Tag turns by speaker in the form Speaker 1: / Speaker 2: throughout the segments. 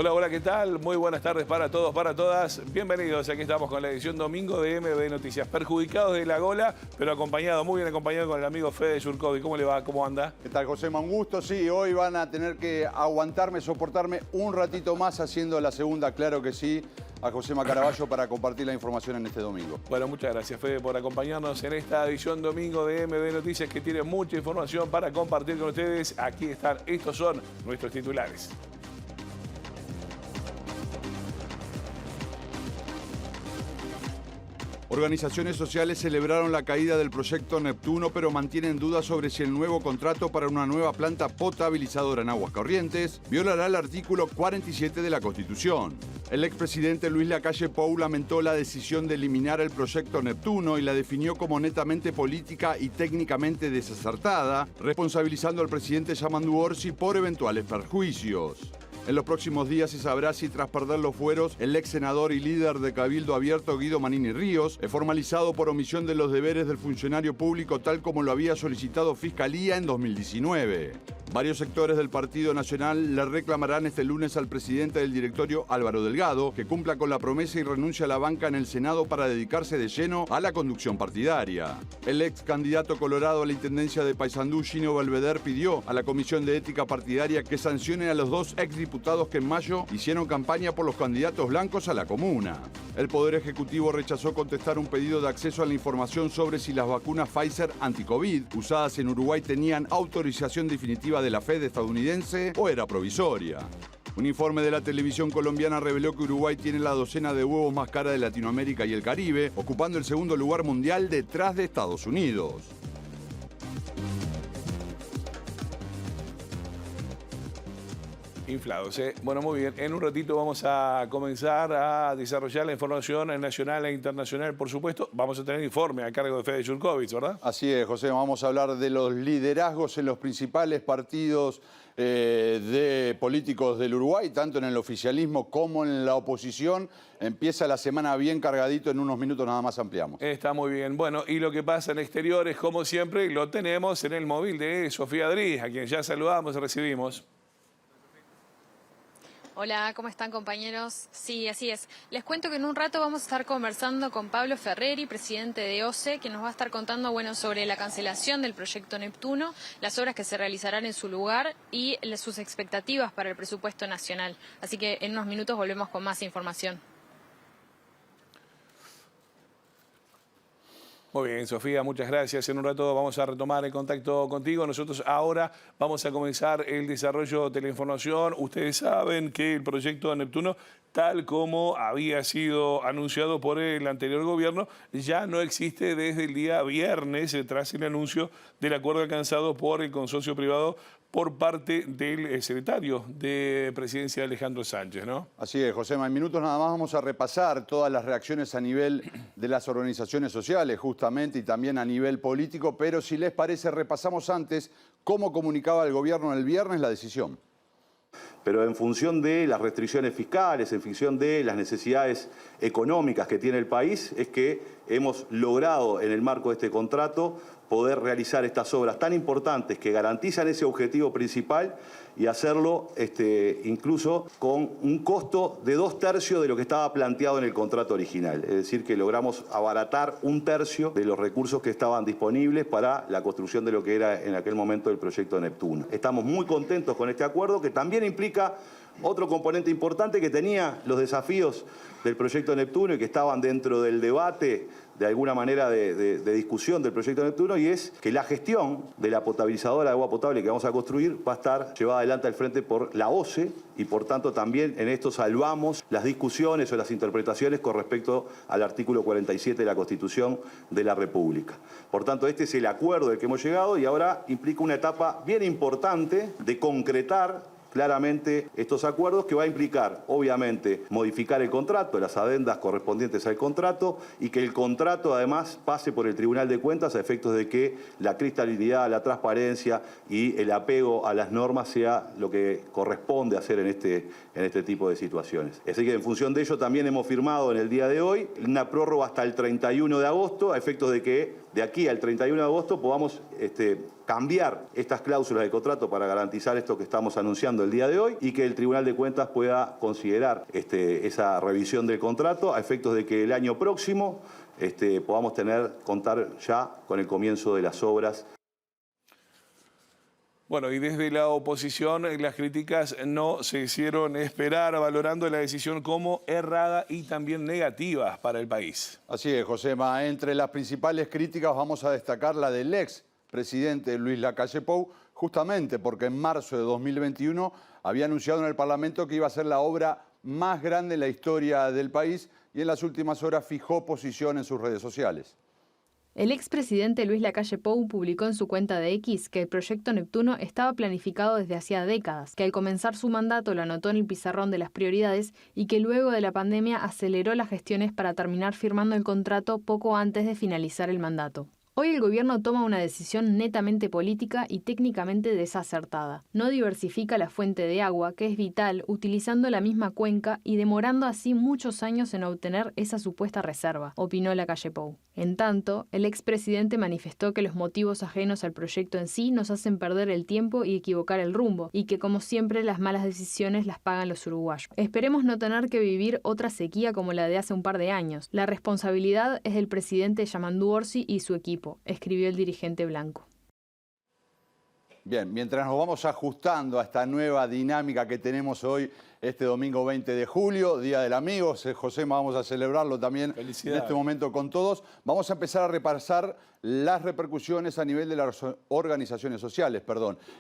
Speaker 1: Hola, hola, ¿qué tal? Muy buenas tardes para todos, para todas. Bienvenidos, aquí estamos con la edición domingo de MB Noticias. Perjudicados de la gola, pero acompañado, muy bien acompañado con el amigo Fede Yurkovic. ¿Cómo le va? ¿Cómo anda?
Speaker 2: ¿Qué tal, José? Un gusto. Sí, hoy van a tener que aguantarme, soportarme un ratito más haciendo la segunda, claro que sí, a José Caraballo para compartir la información en este domingo.
Speaker 1: Bueno, muchas gracias, Fede, por acompañarnos en esta edición domingo de MB Noticias que tiene mucha información para compartir con ustedes. Aquí están, estos son nuestros titulares.
Speaker 2: Organizaciones sociales celebraron la caída del proyecto Neptuno, pero mantienen dudas sobre si el nuevo contrato para una nueva planta potabilizadora en Aguas Corrientes violará el artículo 47 de la Constitución. El expresidente Luis Lacalle Pou lamentó la decisión de eliminar el proyecto Neptuno y la definió como netamente política y técnicamente desacertada, responsabilizando al presidente Yamandu Orsi por eventuales perjuicios. En los próximos días se sabrá si tras perder los fueros, el ex senador y líder de Cabildo Abierto Guido Manini Ríos es formalizado por omisión de los deberes del funcionario público tal como lo había solicitado Fiscalía en 2019. Varios sectores del Partido Nacional le reclamarán este lunes al presidente del directorio, Álvaro Delgado, que cumpla con la promesa y renuncie a la banca en el Senado para dedicarse de lleno a la conducción partidaria. El ex candidato colorado a la intendencia de Paysandú, Gino Belvedere, pidió a la Comisión de Ética Partidaria que sancione a los dos exdiputados que en mayo hicieron campaña por los candidatos blancos a la comuna. El Poder Ejecutivo rechazó contestar un pedido de acceso a la información sobre si las vacunas Pfizer anti-COVID usadas en Uruguay tenían autorización definitiva de la Fed estadounidense o era provisoria. Un informe de la televisión colombiana reveló que Uruguay tiene la docena de huevos más cara de Latinoamérica y el Caribe, ocupando el segundo lugar mundial detrás de Estados Unidos.
Speaker 1: Inflados, ¿eh? Bueno, muy bien. En un ratito vamos a comenzar a desarrollar la información nacional e internacional, por supuesto. Vamos a tener informe a cargo de Fede Yurkovic, ¿verdad?
Speaker 2: Así es, José. Vamos a hablar de los liderazgos en los principales partidos de políticos del Uruguay, tanto en el oficialismo como en la oposición. Empieza la semana bien cargadito, en unos minutos nada más ampliamos.
Speaker 1: Está muy bien. Bueno, y lo que pasa en exteriores, como siempre, lo tenemos en el móvil de Sofía Adriz, a quien ya saludamos y recibimos.
Speaker 3: Hola, ¿cómo están, compañeros? Sí, así es. Les cuento que en un rato vamos a estar conversando con Pablo Ferreri, presidente de OCE, que nos va a estar contando sobre la cancelación del proyecto Neptuno, las obras que se realizarán en su lugar y sus expectativas para el presupuesto nacional. Así que en unos minutos volvemos con más información.
Speaker 1: Muy bien, Sofía, muchas gracias. En un rato vamos a retomar el contacto contigo. Nosotros ahora vamos a comenzar el desarrollo de la información. Ustedes saben que el proyecto Neptuno, tal como había sido anunciado por el anterior gobierno, ya no existe desde el día viernes, tras el anuncio del acuerdo alcanzado por el consorcio privado por parte del secretario de Presidencia, Alejandro Sánchez, ¿no?
Speaker 2: Así es, José. En minutos nada más vamos a repasar todas las reacciones a nivel de las organizaciones sociales, justamente, y también a nivel político, pero si les parece, repasamos antes cómo comunicaba el gobierno el viernes la decisión.
Speaker 4: Pero en función de las restricciones fiscales, en función de las necesidades económicas que tiene el país, es que hemos logrado en el marco de este contrato poder realizar estas obras tan importantes que garantizan ese objetivo principal y hacerlo incluso con un costo de 2/3 de lo que estaba planteado en el contrato original. Es decir, que logramos abaratar 1/3 de los recursos que estaban disponibles para la construcción de lo que era en aquel momento el proyecto Neptuno. Estamos muy contentos con este acuerdo, que también implica otro componente importante que tenía los desafíos del proyecto Neptuno y que estaban dentro del debate, de alguna manera, de discusión del proyecto Neptuno, y es que la gestión de la potabilizadora de agua potable que vamos a construir va a estar llevada adelante al frente por la OCE y, por tanto, también en esto salvamos las discusiones o las interpretaciones con respecto al artículo 47 de la Constitución de la República. Por tanto, este es el acuerdo del que hemos llegado y ahora implica una etapa bien importante de concretar claramente estos acuerdos, que va a implicar, obviamente, modificar el contrato, las adendas correspondientes al contrato, y que el contrato además pase por el Tribunal de Cuentas a efectos de que la cristalinidad, la transparencia y el apego a las normas sea lo que corresponde hacer en este tipo de situaciones. Así que en función de ello también hemos firmado en el día de hoy una prórroga hasta el 31 de agosto a efectos de que de aquí al 31 de agosto podamos cambiar estas cláusulas de contrato para garantizar esto que estamos anunciando el día de hoy y que el Tribunal de Cuentas pueda considerar esa revisión del contrato a efectos de que el año próximo podamos contar ya con el comienzo de las obras.
Speaker 1: Bueno, y desde la oposición las críticas no se hicieron esperar, valorando la decisión como errada y también negativa para el país.
Speaker 2: Así es, Josema. Entre las principales críticas vamos a destacar la del ex presidente Luis Lacalle Pou, justamente porque en marzo de 2021 había anunciado en el Parlamento que iba a ser la obra más grande en la historia del país y en las últimas horas fijó posición en sus redes sociales.
Speaker 3: El expresidente Luis Lacalle Pou publicó en su cuenta de X que el proyecto Neptuno estaba planificado desde hacía décadas, que al comenzar su mandato lo anotó en el pizarrón de las prioridades y que luego de la pandemia aceleró las gestiones para terminar firmando el contrato poco antes de finalizar el mandato. Hoy el gobierno toma una decisión netamente política y técnicamente desacertada. No diversifica la fuente de agua, que es vital, utilizando la misma cuenca y demorando así muchos años en obtener esa supuesta reserva, opinó Lacalle Pou. En tanto, el expresidente manifestó que los motivos ajenos al proyecto en sí nos hacen perder el tiempo y equivocar el rumbo, y que como siempre las malas decisiones las pagan los uruguayos. Esperemos no tener que vivir otra sequía como la de hace un par de años. La responsabilidad es del presidente Yamandú Orsi y su equipo, escribió el dirigente blanco.
Speaker 2: Bien, mientras nos vamos ajustando a esta nueva dinámica que tenemos hoy, este domingo 20 de julio, Día del Amigo, Josema, vamos a celebrarlo también en este momento con todos. Vamos a empezar a repasar las repercusiones a nivel de las organizaciones sociales,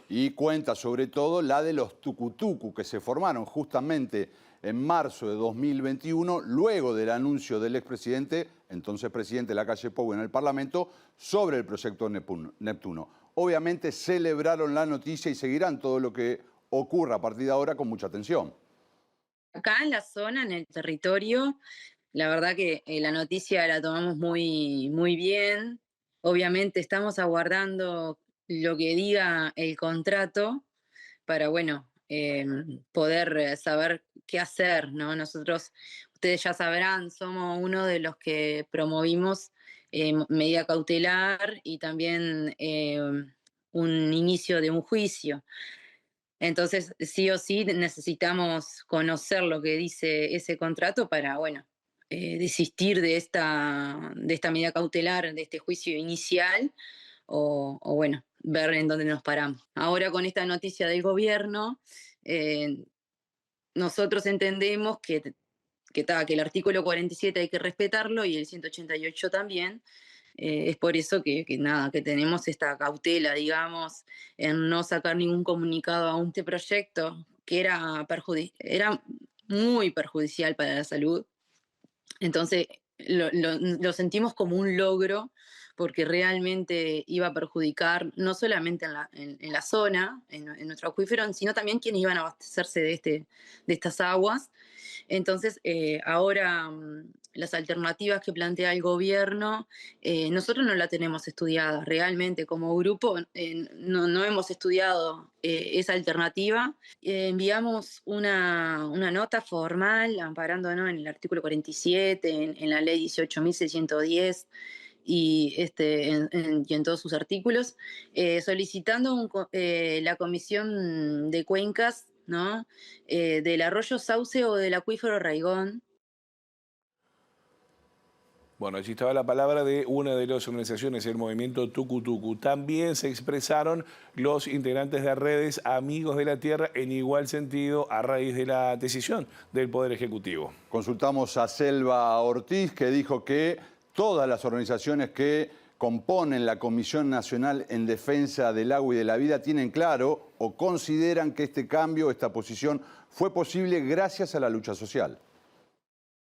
Speaker 2: y cuenta sobre todo la de los tucutucu que se formaron justamente en marzo de 2021, luego del anuncio del expresidente, entonces presidente Lacalle Pou en el Parlamento, sobre el proyecto Neptuno. Obviamente celebraron la noticia y seguirán todo lo que ocurra a partir de ahora con mucha atención.
Speaker 5: Acá en la zona, en el territorio, la verdad que la noticia la tomamos muy, muy bien. Obviamente estamos aguardando lo que diga el contrato para, poder saber qué hacer, ¿no? Nosotros, ustedes ya sabrán, somos uno de los que promovimos medida cautelar y también un inicio de un juicio. Entonces, sí o sí necesitamos conocer lo que dice ese contrato para, desistir de esta medida cautelar, de este juicio inicial, o ver en dónde nos paramos. Ahora con esta noticia del gobierno, nosotros entendemos que el artículo 47 hay que respetarlo y el 188 también. Es por eso que tenemos esta cautela, digamos, en no sacar ningún comunicado a este proyecto que era muy perjudicial para la salud. Entonces, lo sentimos como un logro porque realmente iba a perjudicar no solamente en la zona, en nuestro acuífero, sino también quienes iban a abastecerse de estas aguas. Entonces, ahora las alternativas que plantea el gobierno, nosotros no la tenemos estudiada realmente como grupo, no hemos estudiado esa alternativa. Enviamos una nota formal amparándonos en el artículo 47, en la ley 18.610 y en todos sus artículos, solicitando la Comisión de Cuencas, ¿no? Del arroyo Sauce o del acuífero Raigón.
Speaker 1: Bueno, allí estaba la palabra de una de las organizaciones, el movimiento Tucutucu. También se expresaron los integrantes de redes Amigos de la Tierra en igual sentido a raíz de la decisión del Poder Ejecutivo.
Speaker 2: Consultamos a Selva Ortiz, que dijo que todas las organizaciones que componen la Comisión Nacional en Defensa del Agua y de la Vida tienen claro o consideran que este cambio, esta posición, fue posible gracias a la lucha social.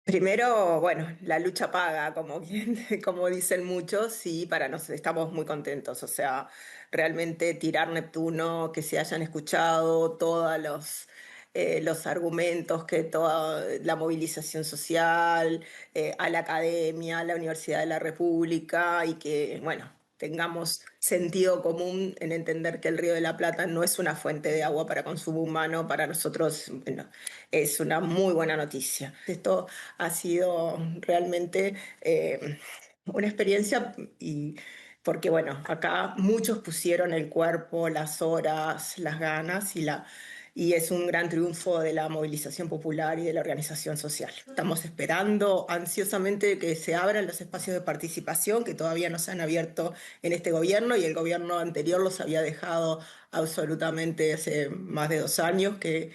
Speaker 6: Primero, la lucha paga, como dicen muchos, y para nosotros estamos muy contentos. O sea, realmente tirar Neptuno, que se hayan escuchado todos los argumentos, que toda la movilización social, a la academia, a la Universidad de la República, y que, tengamos sentido común en entender que el Río de la Plata no es una fuente de agua para consumo humano. Para nosotros, es una muy buena noticia. Esto ha sido realmente una experiencia y porque bueno, acá muchos pusieron el cuerpo, las horas, las ganas y es un gran triunfo de la movilización popular y de la organización social. Estamos esperando ansiosamente que se abran los espacios de participación que todavía no se han abierto en este gobierno y el gobierno anterior los había dejado absolutamente hace más de 2 años que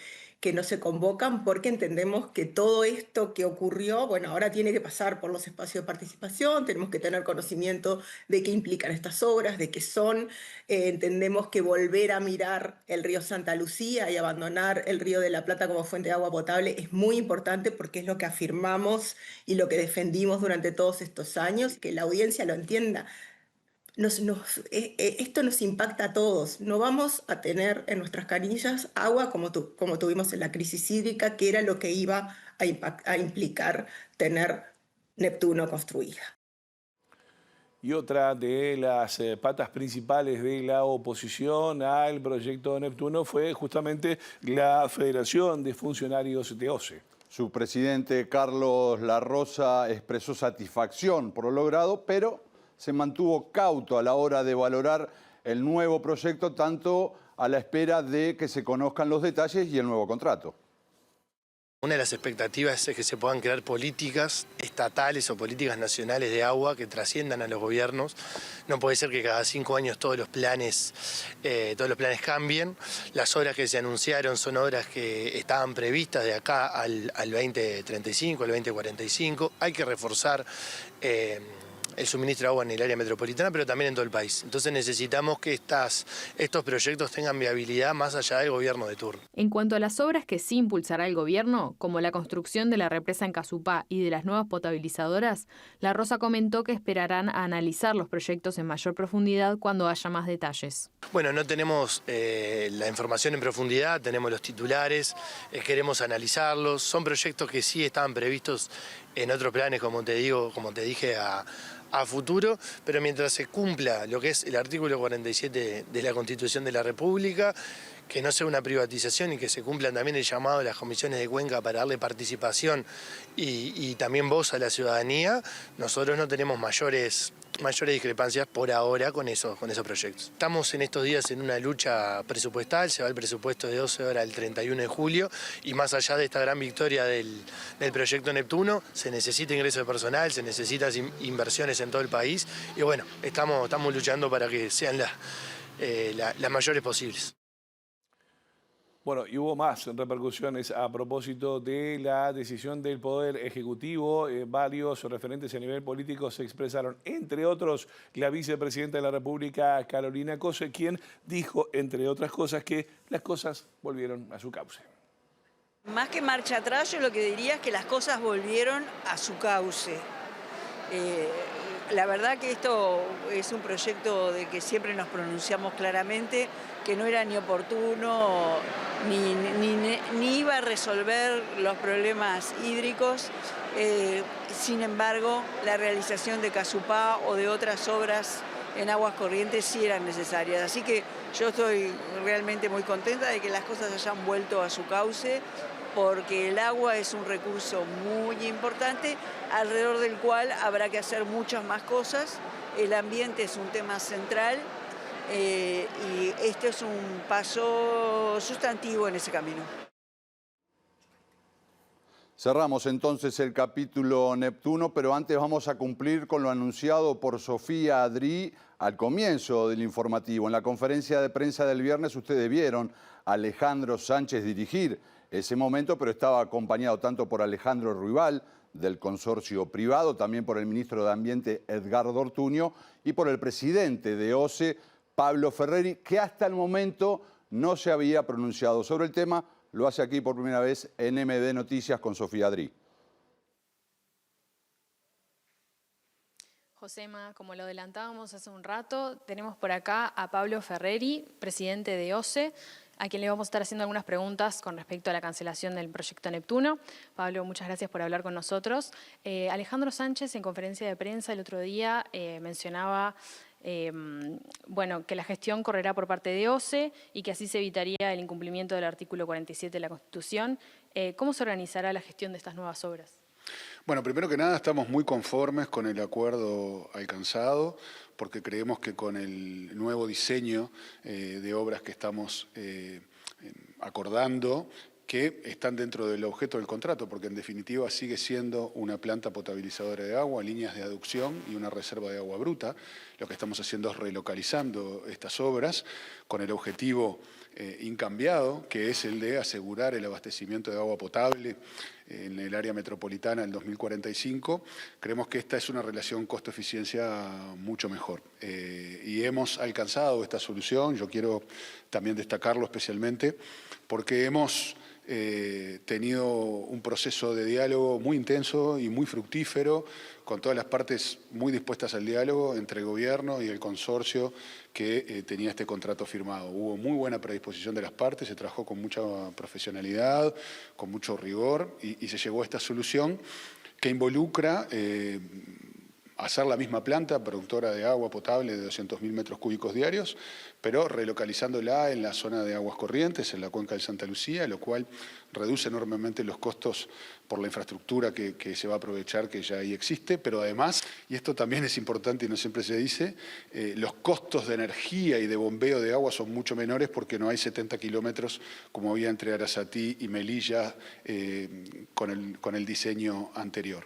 Speaker 6: no se convocan porque entendemos que todo esto que ocurrió, bueno, ahora tiene que pasar por los espacios de participación, tenemos que tener conocimiento de qué implican estas obras, de qué son, entendemos que volver a mirar el río Santa Lucía y abandonar el río de la Plata como fuente de agua potable es muy importante porque es lo que afirmamos y lo que defendimos durante todos estos años, que la audiencia lo entienda. Esto nos impacta a todos. No vamos a tener en nuestras canillas agua como tuvimos en la crisis hídrica, que era lo que iba a implicar tener Neptuno construida.
Speaker 1: Y otra de las patas principales de la oposición al proyecto Neptuno fue justamente la Federación de Funcionarios de OCE.
Speaker 2: Su presidente Carlos Larrosa expresó satisfacción por lo logrado, pero se mantuvo cauto a la hora de valorar el nuevo proyecto, tanto a la espera de que se conozcan los detalles y el nuevo contrato.
Speaker 7: Una de las expectativas es que se puedan crear políticas estatales o políticas nacionales de agua que trasciendan a los gobiernos. No puede ser que cada 5 años todos los planes cambien. Las obras que se anunciaron son obras que estaban previstas de acá al 2035, al 2045. Hay que reforzar el suministro de agua en el área metropolitana, pero también en todo el país. Entonces necesitamos que estos proyectos tengan viabilidad más allá del gobierno de turno.
Speaker 3: En cuanto a las obras que sí impulsará el gobierno, como la construcción de la represa en Casupá y de las nuevas potabilizadoras, Larrosa comentó que esperarán a analizar los proyectos en mayor profundidad cuando haya más detalles.
Speaker 7: Bueno, no tenemos la información en profundidad, tenemos los titulares, queremos analizarlos. Son proyectos que sí estaban previstos en otros planes, como te dije, a futuro, pero mientras se cumpla lo que es el artículo 47 de la Constitución de la República, que no sea una privatización y que se cumplan también el llamado de las comisiones de Cuenca para darle participación y también voz a la ciudadanía, nosotros no tenemos mayores discrepancias por ahora con esos proyectos. Estamos en estos días en una lucha presupuestal, se va el presupuesto de 12 horas el 31 de julio y más allá de esta gran victoria del proyecto Neptuno, se necesita ingreso de personal, se necesitan inversiones en todo el país y bueno, estamos luchando para que sean las mayores posibles.
Speaker 1: Bueno, y hubo más repercusiones a propósito de la decisión del Poder Ejecutivo. Varios referentes a nivel político se expresaron, entre otros la vicepresidenta de la República, Carolina Cose, quien dijo, entre otras cosas, que las cosas volvieron a su cauce.
Speaker 8: Más que marcha atrás, yo lo que diría es que las cosas volvieron a su cauce. La verdad que esto es un proyecto de que siempre nos pronunciamos claramente, que no era ni oportuno ni iba a resolver los problemas hídricos. Sin embargo, la realización de Casupá o de otras obras en aguas corrientes sí eran necesarias. Así que yo estoy realmente muy contenta de que las cosas hayan vuelto a su cauce, porque el agua es un recurso muy importante, alrededor del cual habrá que hacer muchas más cosas. El ambiente es un tema central y este es un paso sustantivo en ese camino.
Speaker 2: Cerramos entonces el capítulo Neptuno, pero antes vamos a cumplir con lo anunciado por Sofía Adri al comienzo del informativo. En la conferencia de prensa del viernes ustedes vieron a Alejandro Sánchez dirigir ese momento, pero estaba acompañado tanto por Alejandro Ruibal, del consorcio privado, también por el ministro de Ambiente, Edgardo Ortuño, y por el presidente de OCE, Pablo Ferreri, que hasta el momento no se había pronunciado sobre el tema. Lo hace aquí por primera vez en MD Noticias con Sofía Adri.
Speaker 3: Josema, como lo adelantábamos hace un rato, tenemos por acá a Pablo Ferreri, presidente de OCE, a quien le vamos a estar haciendo algunas preguntas con respecto a la cancelación del proyecto Neptuno. Pablo, muchas gracias por hablar con nosotros. Alejandro Sánchez, en conferencia de prensa el otro día, mencionaba que la gestión correrá por parte de OCE y que así se evitaría el incumplimiento del artículo 47 de la Constitución. ¿Cómo se organizará la gestión de estas nuevas obras?
Speaker 9: Bueno, primero que nada estamos muy conformes con el acuerdo alcanzado porque creemos que con el nuevo diseño de obras que estamos acordando, que están dentro del objeto del contrato, porque en definitiva sigue siendo una planta potabilizadora de agua, líneas de aducción y una reserva de agua bruta. Lo que estamos haciendo es relocalizando estas obras con el objetivo incambiado, que es el de asegurar el abastecimiento de agua potable en el área metropolitana en 2045. Creemos que esta es una relación costo-eficiencia mucho mejor. Y hemos alcanzado esta solución, yo quiero también destacarlo especialmente, porque hemos tenido un proceso de diálogo muy intenso y muy fructífero, con todas las partes muy dispuestas al diálogo entre el gobierno y el consorcio que tenía este contrato firmado. Hubo muy buena predisposición de las partes, se trabajó con mucha profesionalidad, con mucho rigor y se llegó a esta solución que involucra hacer la misma planta productora de agua potable de 200.000 metros cúbicos diarios, pero relocalizándola en la zona de aguas corrientes, en la cuenca del Santa Lucía, lo cual reduce enormemente los costos por la infraestructura que se va a aprovechar, que ya ahí existe, pero además, y esto también es importante y no siempre se dice, los costos de energía y de bombeo de agua son mucho menores porque no hay 70 kilómetros como había entre Arasatí y Melilla con el diseño anterior.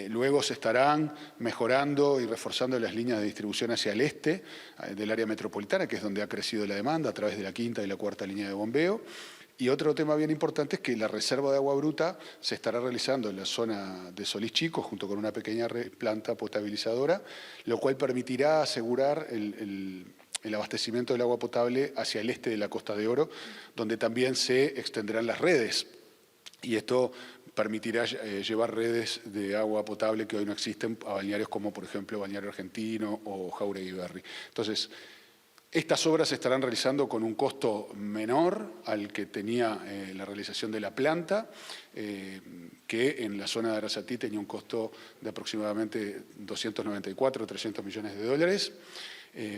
Speaker 9: Luego se estarán mejorando y reforzando las líneas de distribución hacia el este del área metropolitana, que es donde ha crecido la demanda a través de la quinta y la cuarta línea de bombeo. Y otro tema bien importante es que la reserva de agua bruta se estará realizando en la zona de Solís Chico, junto con una pequeña planta potabilizadora, lo cual permitirá asegurar el abastecimiento del agua potable hacia el este de la Costa de Oro, donde también se extenderán las redes. Y esto permitirá llevar redes de agua potable que hoy no existen a balnearios como, por ejemplo, Balneario Argentino o Jáuregui Berry. Entonces, estas obras se estarán realizando con un costo menor al que tenía la realización de la planta, que en la zona de Arasatí tenía un costo de aproximadamente 294 o 300 millones de dólares,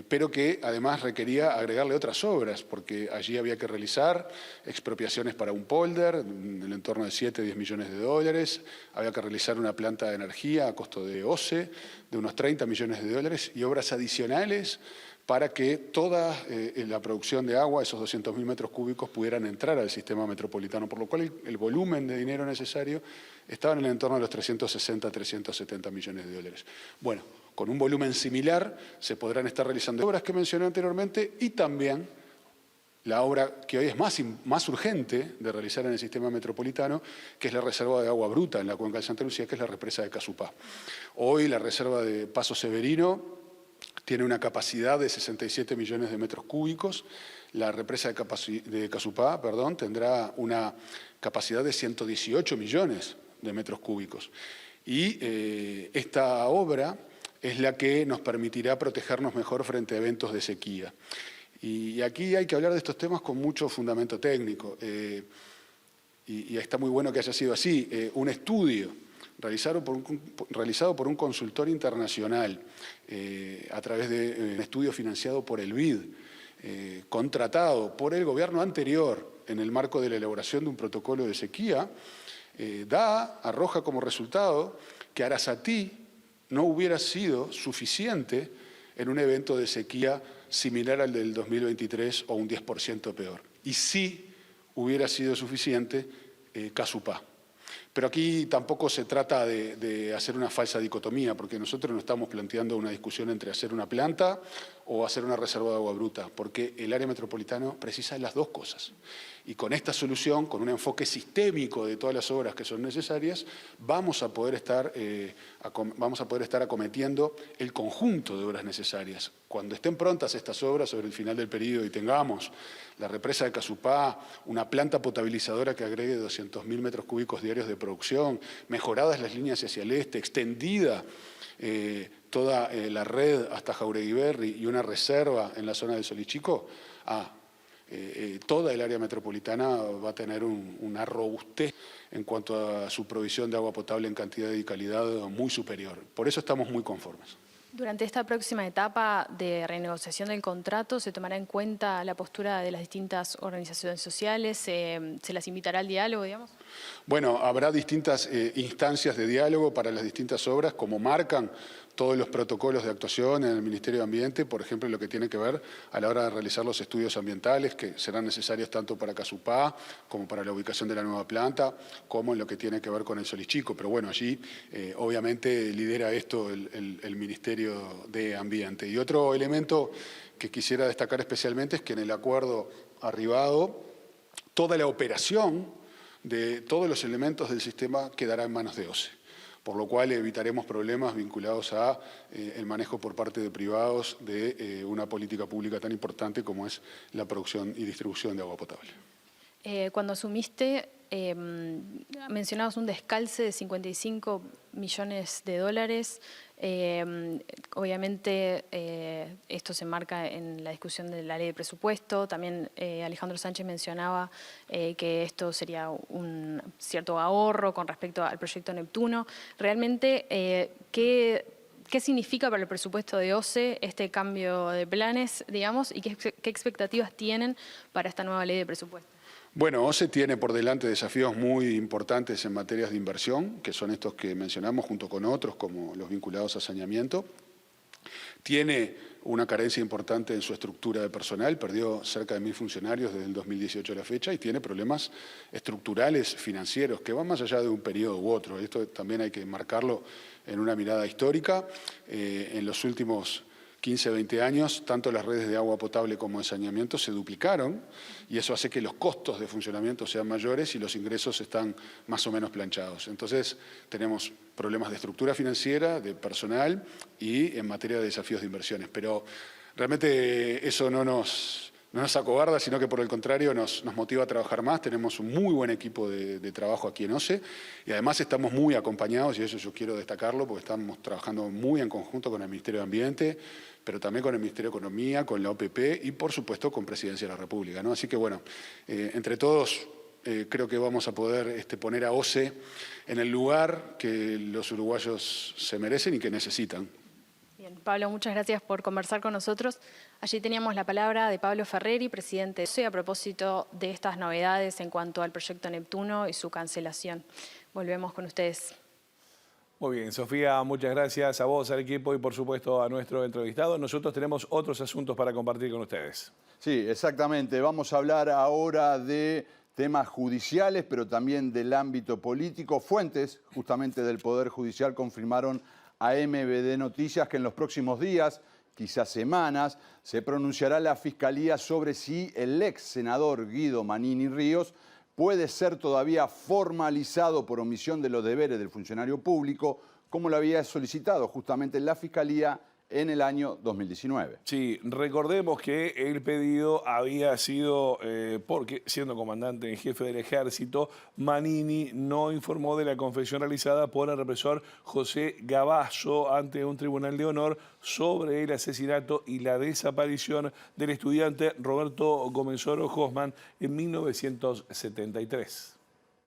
Speaker 9: pero que además requería agregarle otras obras, porque allí había que realizar expropiaciones para un polder en el entorno de 7 o 10 millones de dólares, había que realizar una planta de energía a costo de OCE de unos 30 millones de dólares y obras adicionales para que toda la producción de agua, esos 200.000 metros cúbicos, pudieran entrar al sistema metropolitano, por lo cual el volumen de dinero necesario estaba en el entorno de los 360 a 370 millones de dólares. Bueno, con un volumen similar se podrán estar realizando obras que mencioné anteriormente y también la obra que hoy es más urgente de realizar en el sistema metropolitano, que es la reserva de agua bruta en la cuenca de Santa Lucía, que es la represa de Casupá. Hoy la reserva de Paso Severino tiene una capacidad de 67 millones de metros cúbicos. La represa de Casupá, tendrá una capacidad de 118 millones de metros cúbicos. Y esta obra es la que nos permitirá protegernos mejor frente a eventos de sequía. Y aquí hay que hablar de estos temas con mucho fundamento técnico. Y está muy bueno que haya sido así. Un estudio realizado por un consultor internacional a través de un estudio financiado por el BID, contratado por el gobierno anterior en el marco de la elaboración de un protocolo de sequía, arroja como resultado que Arasatí no hubiera sido suficiente en un evento de sequía similar al del 2023 o un 10% peor. Y sí hubiera sido suficiente Casupá. Pero aquí tampoco se trata de hacer una falsa dicotomía, porque nosotros no estamos planteando una discusión entre hacer una planta o hacer una reserva de agua bruta, porque el área metropolitana precisa de las dos cosas. Y con esta solución, con un enfoque sistémico de todas las obras que son necesarias, vamos a poder estar acometiendo el conjunto de obras necesarias. Cuando estén prontas estas obras sobre el final del periodo y tengamos la represa de Casupá, una planta potabilizadora que agregue 200.000 metros cúbicos diarios de producción, mejoradas las líneas hacia el este, extendida toda la red hasta Jáuregui Berry y una reserva en la zona del Solís Chico, toda el área metropolitana va a tener una robustez en cuanto a su provisión de agua potable en cantidad y calidad muy superior. Por eso estamos muy conformes.
Speaker 3: Durante esta próxima etapa de renegociación del contrato, ¿se tomará en cuenta la postura de las distintas organizaciones sociales? ¿Se las invitará al diálogo, digamos?
Speaker 9: Bueno, habrá distintas instancias de diálogo para las distintas obras, como marcan todos los protocolos de actuación en el Ministerio de Ambiente, por ejemplo, lo que tiene que ver a la hora de realizar los estudios ambientales, que serán necesarios tanto para Casupá como para la ubicación de la nueva planta, como en lo que tiene que ver con el Solís Chico. Pero bueno, allí obviamente lidera esto el Ministerio de Ambiente. Y otro elemento que quisiera destacar especialmente es que en el acuerdo arribado, toda la operación de todos los elementos del sistema quedará en manos de OCE, por lo cual evitaremos problemas vinculados a el manejo por parte de privados de una política pública tan importante como es la producción y distribución de agua potable.
Speaker 3: Cuando asumiste, mencionabas un descalce de 55 millones de dólares. Obviamente esto se enmarca en la discusión de la ley de presupuesto. También Alejandro Sánchez mencionaba que esto sería un cierto ahorro con respecto al proyecto Neptuno. Realmente, ¿qué significa para el presupuesto de OCE este cambio de planes, digamos, y qué expectativas tienen para esta nueva ley de presupuesto?
Speaker 9: Bueno, OCE tiene por delante desafíos muy importantes en materias de inversión, que son estos que mencionamos junto con otros, como los vinculados a saneamiento. Tiene una carencia importante en su estructura de personal, perdió cerca de 1.000 funcionarios desde el 2018 a la fecha y tiene problemas estructurales financieros que van más allá de un periodo u otro. Esto también hay que marcarlo en una mirada histórica. En los últimos 15, 20 años, tanto las redes de agua potable como de saneamiento se duplicaron y eso hace que los costos de funcionamiento sean mayores y los ingresos están más o menos planchados. Entonces, tenemos problemas de estructura financiera, de personal y en materia de desafíos de inversiones. Pero realmente eso no nos acobarda, sino que por el contrario nos motiva a trabajar más. Tenemos un muy buen equipo de trabajo aquí en OCE y además estamos muy acompañados, y eso yo quiero destacarlo, porque estamos trabajando muy en conjunto con el Ministerio de Ambiente, pero también con el Ministerio de Economía, con la OPP y por supuesto con Presidencia de la República, ¿no? Así que bueno, entre todos creo que vamos a poder poner a OCE en el lugar que los uruguayos se merecen y que necesitan.
Speaker 3: Bien, Pablo, muchas gracias por conversar con nosotros. Allí teníamos la palabra de Pablo Ferreri, presidente de OCE, a propósito de estas novedades en cuanto al proyecto Neptuno y su cancelación. Volvemos con ustedes.
Speaker 1: Muy bien, Sofía, muchas gracias a vos, al equipo y por supuesto a nuestro entrevistado. Nosotros tenemos otros asuntos para compartir con ustedes.
Speaker 2: Sí, exactamente. Vamos a hablar ahora de temas judiciales, pero también del ámbito político. Fuentes, justamente del Poder Judicial, confirmaron a MBD Noticias que en los próximos días, quizás semanas, se pronunciará la Fiscalía sobre si el ex senador Guido Manini Ríos puede ser todavía formalizado por omisión de los deberes del funcionario público, como lo había solicitado justamente la Fiscalía en el año 2019.
Speaker 1: Sí, recordemos que el pedido había sido porque, siendo comandante en jefe del Ejército, Manini no informó de la confesión realizada por el represor José Gavazo ante un tribunal de honor sobre el asesinato y la desaparición del estudiante Roberto Gomenzoro Hoffman en 1973.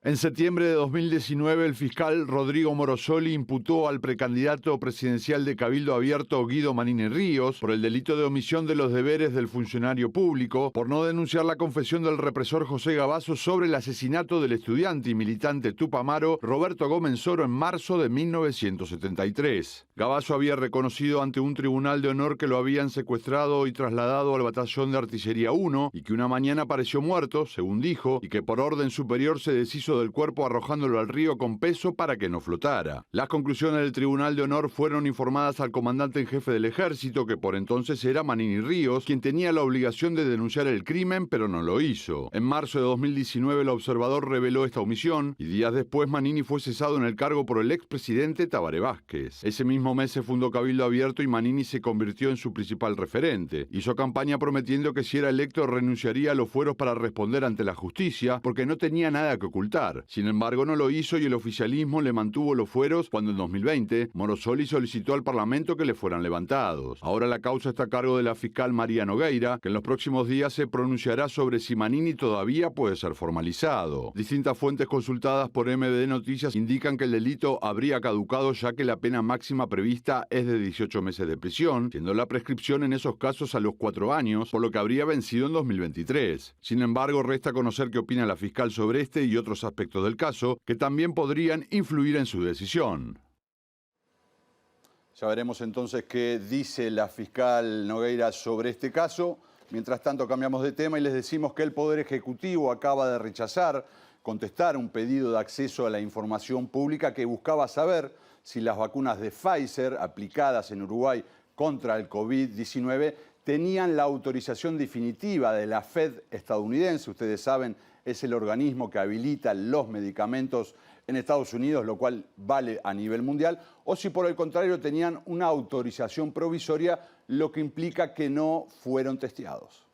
Speaker 2: En septiembre de 2019, el fiscal Rodrigo Morosoli imputó al precandidato presidencial de Cabildo Abierto, Guido Manini Ríos, por el delito de omisión de los deberes del funcionario público, por no denunciar la confesión del represor José Gavazo sobre el asesinato del estudiante y militante tupamaro Roberto Gomenzoro en marzo de 1973. Gavazo había reconocido ante un tribunal de honor que lo habían secuestrado y trasladado al batallón de Artillería 1 y que una mañana apareció muerto, según dijo, y que por orden superior se deshizo del cuerpo arrojándolo al río con peso para que no flotara. Las conclusiones del Tribunal de Honor fueron informadas al comandante en jefe del Ejército, que por entonces era Manini Ríos, quien tenía la obligación de denunciar el crimen, pero no lo hizo. En marzo de 2019, el observador reveló esta omisión y días después Manini fue cesado en el cargo por el expresidente Tabaré Vázquez. Ese mismo mes se fundó Cabildo Abierto y Manini se convirtió en su principal referente. Hizo campaña prometiendo que si era electo renunciaría a los fueros para responder ante la justicia, porque no tenía nada que ocultar. preguntar. Sin embargo, no lo hizo y el oficialismo le mantuvo los fueros cuando en 2020 Morosoli solicitó al Parlamento que le fueran levantados. Ahora la causa está a cargo de la fiscal María Nogueira, que en los próximos días se pronunciará sobre si Manini todavía puede ser formalizado. Distintas fuentes consultadas por MBD Noticias indican que el delito habría caducado ya que la pena máxima prevista es de 18 meses de prisión, siendo la prescripción en esos casos a los 4 años, por lo que habría vencido en 2023. Sin embargo, resta conocer qué opina la fiscal sobre este y otros aspectos del caso que también podrían influir en su decisión. Ya veremos entonces qué dice la fiscal Nogueira sobre este caso. Mientras tanto, cambiamos de tema y les decimos que el Poder Ejecutivo acaba de contestar un pedido de acceso a la información pública que buscaba saber si las vacunas de Pfizer aplicadas en Uruguay contra el COVID-19 tenían la autorización definitiva de la FED estadounidense. Ustedes saben, es el organismo que habilita los medicamentos en Estados Unidos, lo cual vale a nivel mundial, o si por el contrario tenían una autorización provisoria, lo que implica que no fueron testeados.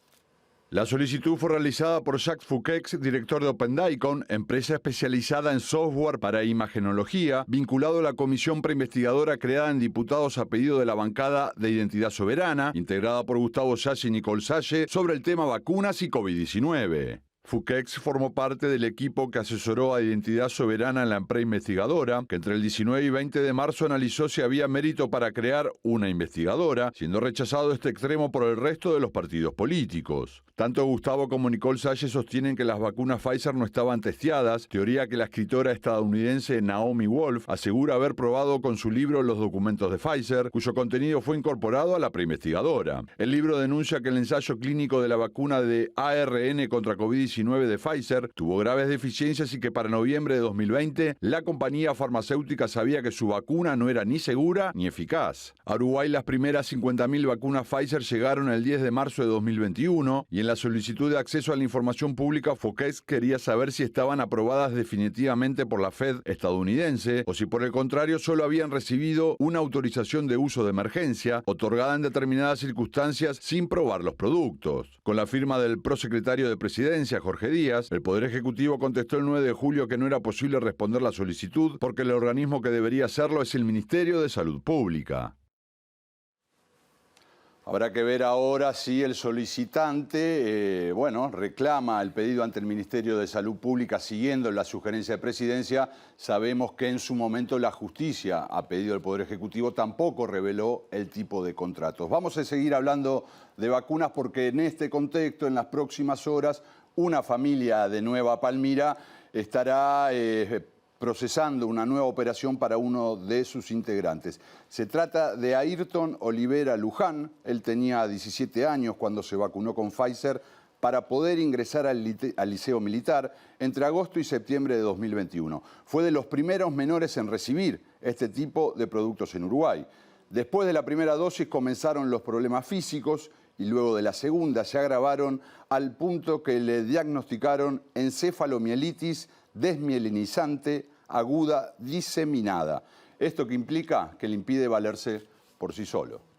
Speaker 2: La solicitud fue realizada por Jacques Fouquex, director de OpenDycon, empresa especializada en software para imagenología, vinculado a la comisión preinvestigadora creada en diputados a pedido de la bancada de Identidad Soberana, integrada por Gustavo Salle y Nicole Salle, sobre el tema vacunas y COVID-19. Fouquex formó parte del equipo que asesoró a Identidad Soberana en la preinvestigadora, que entre el 19 y 20 de marzo analizó si había mérito para crear una investigadora, siendo rechazado este extremo por el resto de los partidos políticos. Tanto Gustavo como Nicole Salle sostienen que las vacunas Pfizer no estaban testeadas, teoría que la escritora estadounidense Naomi Wolf asegura haber probado con su libro los documentos de Pfizer, cuyo contenido fue incorporado a la preinvestigadora. El libro denuncia que el ensayo clínico de la vacuna de ARN contra COVID-19 de Pfizer tuvo graves deficiencias y que para noviembre de 2020 la compañía farmacéutica sabía que su vacuna no era ni segura ni eficaz. A Uruguay las primeras 50.000 vacunas Pfizer llegaron el 10 de marzo de 2021 y en la solicitud de acceso a la información pública Fouquex quería saber si estaban aprobadas definitivamente por la FED estadounidense o si por el contrario solo habían recibido una autorización de uso de emergencia otorgada en determinadas circunstancias sin probar los productos. Con la firma del prosecretario de Presidencia, Jorge Díaz, el Poder Ejecutivo contestó el 9 de julio que no era posible responder la solicitud porque el organismo que debería hacerlo es el Ministerio de Salud Pública. Habrá que ver ahora si el solicitante, reclama el pedido ante el Ministerio de Salud Pública siguiendo la sugerencia de Presidencia. Sabemos que en su momento la justicia, a pedido del Poder Ejecutivo, tampoco reveló el tipo de contratos. Vamos a seguir hablando de vacunas porque en este contexto, en las próximas horas, una familia de Nueva Palmira estará procesando una nueva operación para uno de sus integrantes. Se trata de Ayrton Olivera Luján. Él tenía 17 años cuando se vacunó con Pfizer para poder ingresar al Liceo Militar entre agosto y septiembre de 2021. Fue de los primeros menores en recibir este tipo de productos en Uruguay. Después de la primera dosis comenzaron los problemas físicos y luego de la segunda se agravaron al punto que le diagnosticaron encefalomielitis desmielinizante aguda diseminada. Esto que implica que le impide valerse por sí solo.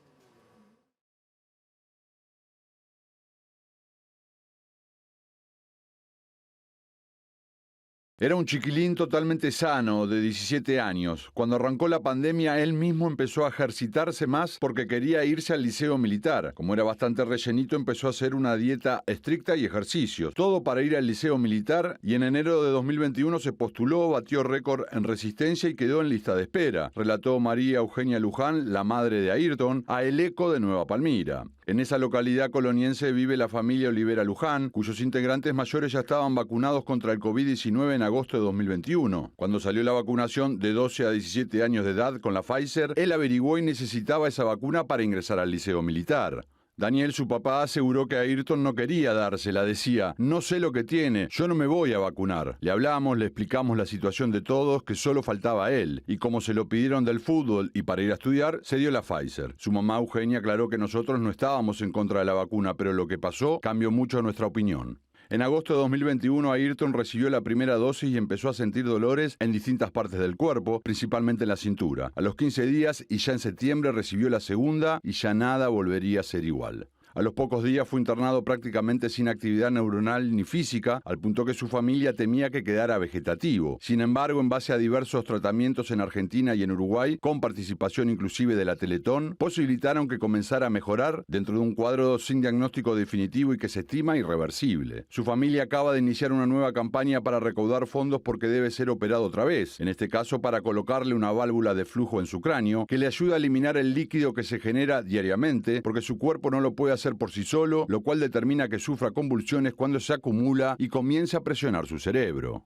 Speaker 2: Era un chiquilín totalmente sano, de 17 años. Cuando arrancó la pandemia, él mismo empezó a ejercitarse más porque quería irse al liceo militar. Como era bastante rellenito, empezó a hacer una dieta estricta y ejercicios. Todo para ir al liceo militar y en enero de 2021 se postuló, batió récord en resistencia y quedó en lista de espera, relató María Eugenia Luján, la madre de Ayrton, a El Eco de Nueva Palmira. En esa localidad coloniense vive la familia Olivera Luján, cuyos integrantes mayores ya estaban vacunados contra el COVID-19 en agosto de 2021. Cuando salió la vacunación de 12 a 17 años de edad con la Pfizer, él averiguó y necesitaba esa vacuna para ingresar al liceo militar. Daniel, su papá, aseguró que Ayrton no quería dársela. Decía, no sé lo que tiene, yo no me voy a vacunar. Le hablamos, le explicamos la situación de todos, que solo faltaba él. Y como se lo pidieron del fútbol y para ir a estudiar, se dio la Pfizer. Su mamá Eugenia aclaró que nosotros no estábamos en contra de la vacuna, pero lo que pasó cambió mucho nuestra opinión. En agosto de 2021, Ayrton recibió la primera dosis y empezó a sentir dolores en distintas partes del cuerpo, principalmente en la cintura. A los 15 días y ya en septiembre recibió la segunda y ya nada volvería a ser igual. A los pocos días fue internado prácticamente sin actividad neuronal ni física, al punto que su familia temía que quedara vegetativo. Sin embargo, en base a diversos tratamientos en Argentina y en Uruguay, con participación inclusive de la Teletón, posibilitaron que comenzara a mejorar dentro de un cuadro sin diagnóstico definitivo y que se estima irreversible. Su familia acaba de iniciar una nueva campaña para recaudar fondos porque debe ser operado otra vez, en este caso para colocarle una válvula de flujo en su cráneo que le ayuda a eliminar el líquido que se genera diariamente porque su cuerpo no lo puede hacer por sí solo, lo cual determina que sufra convulsiones cuando se acumula y comienza a presionar su cerebro.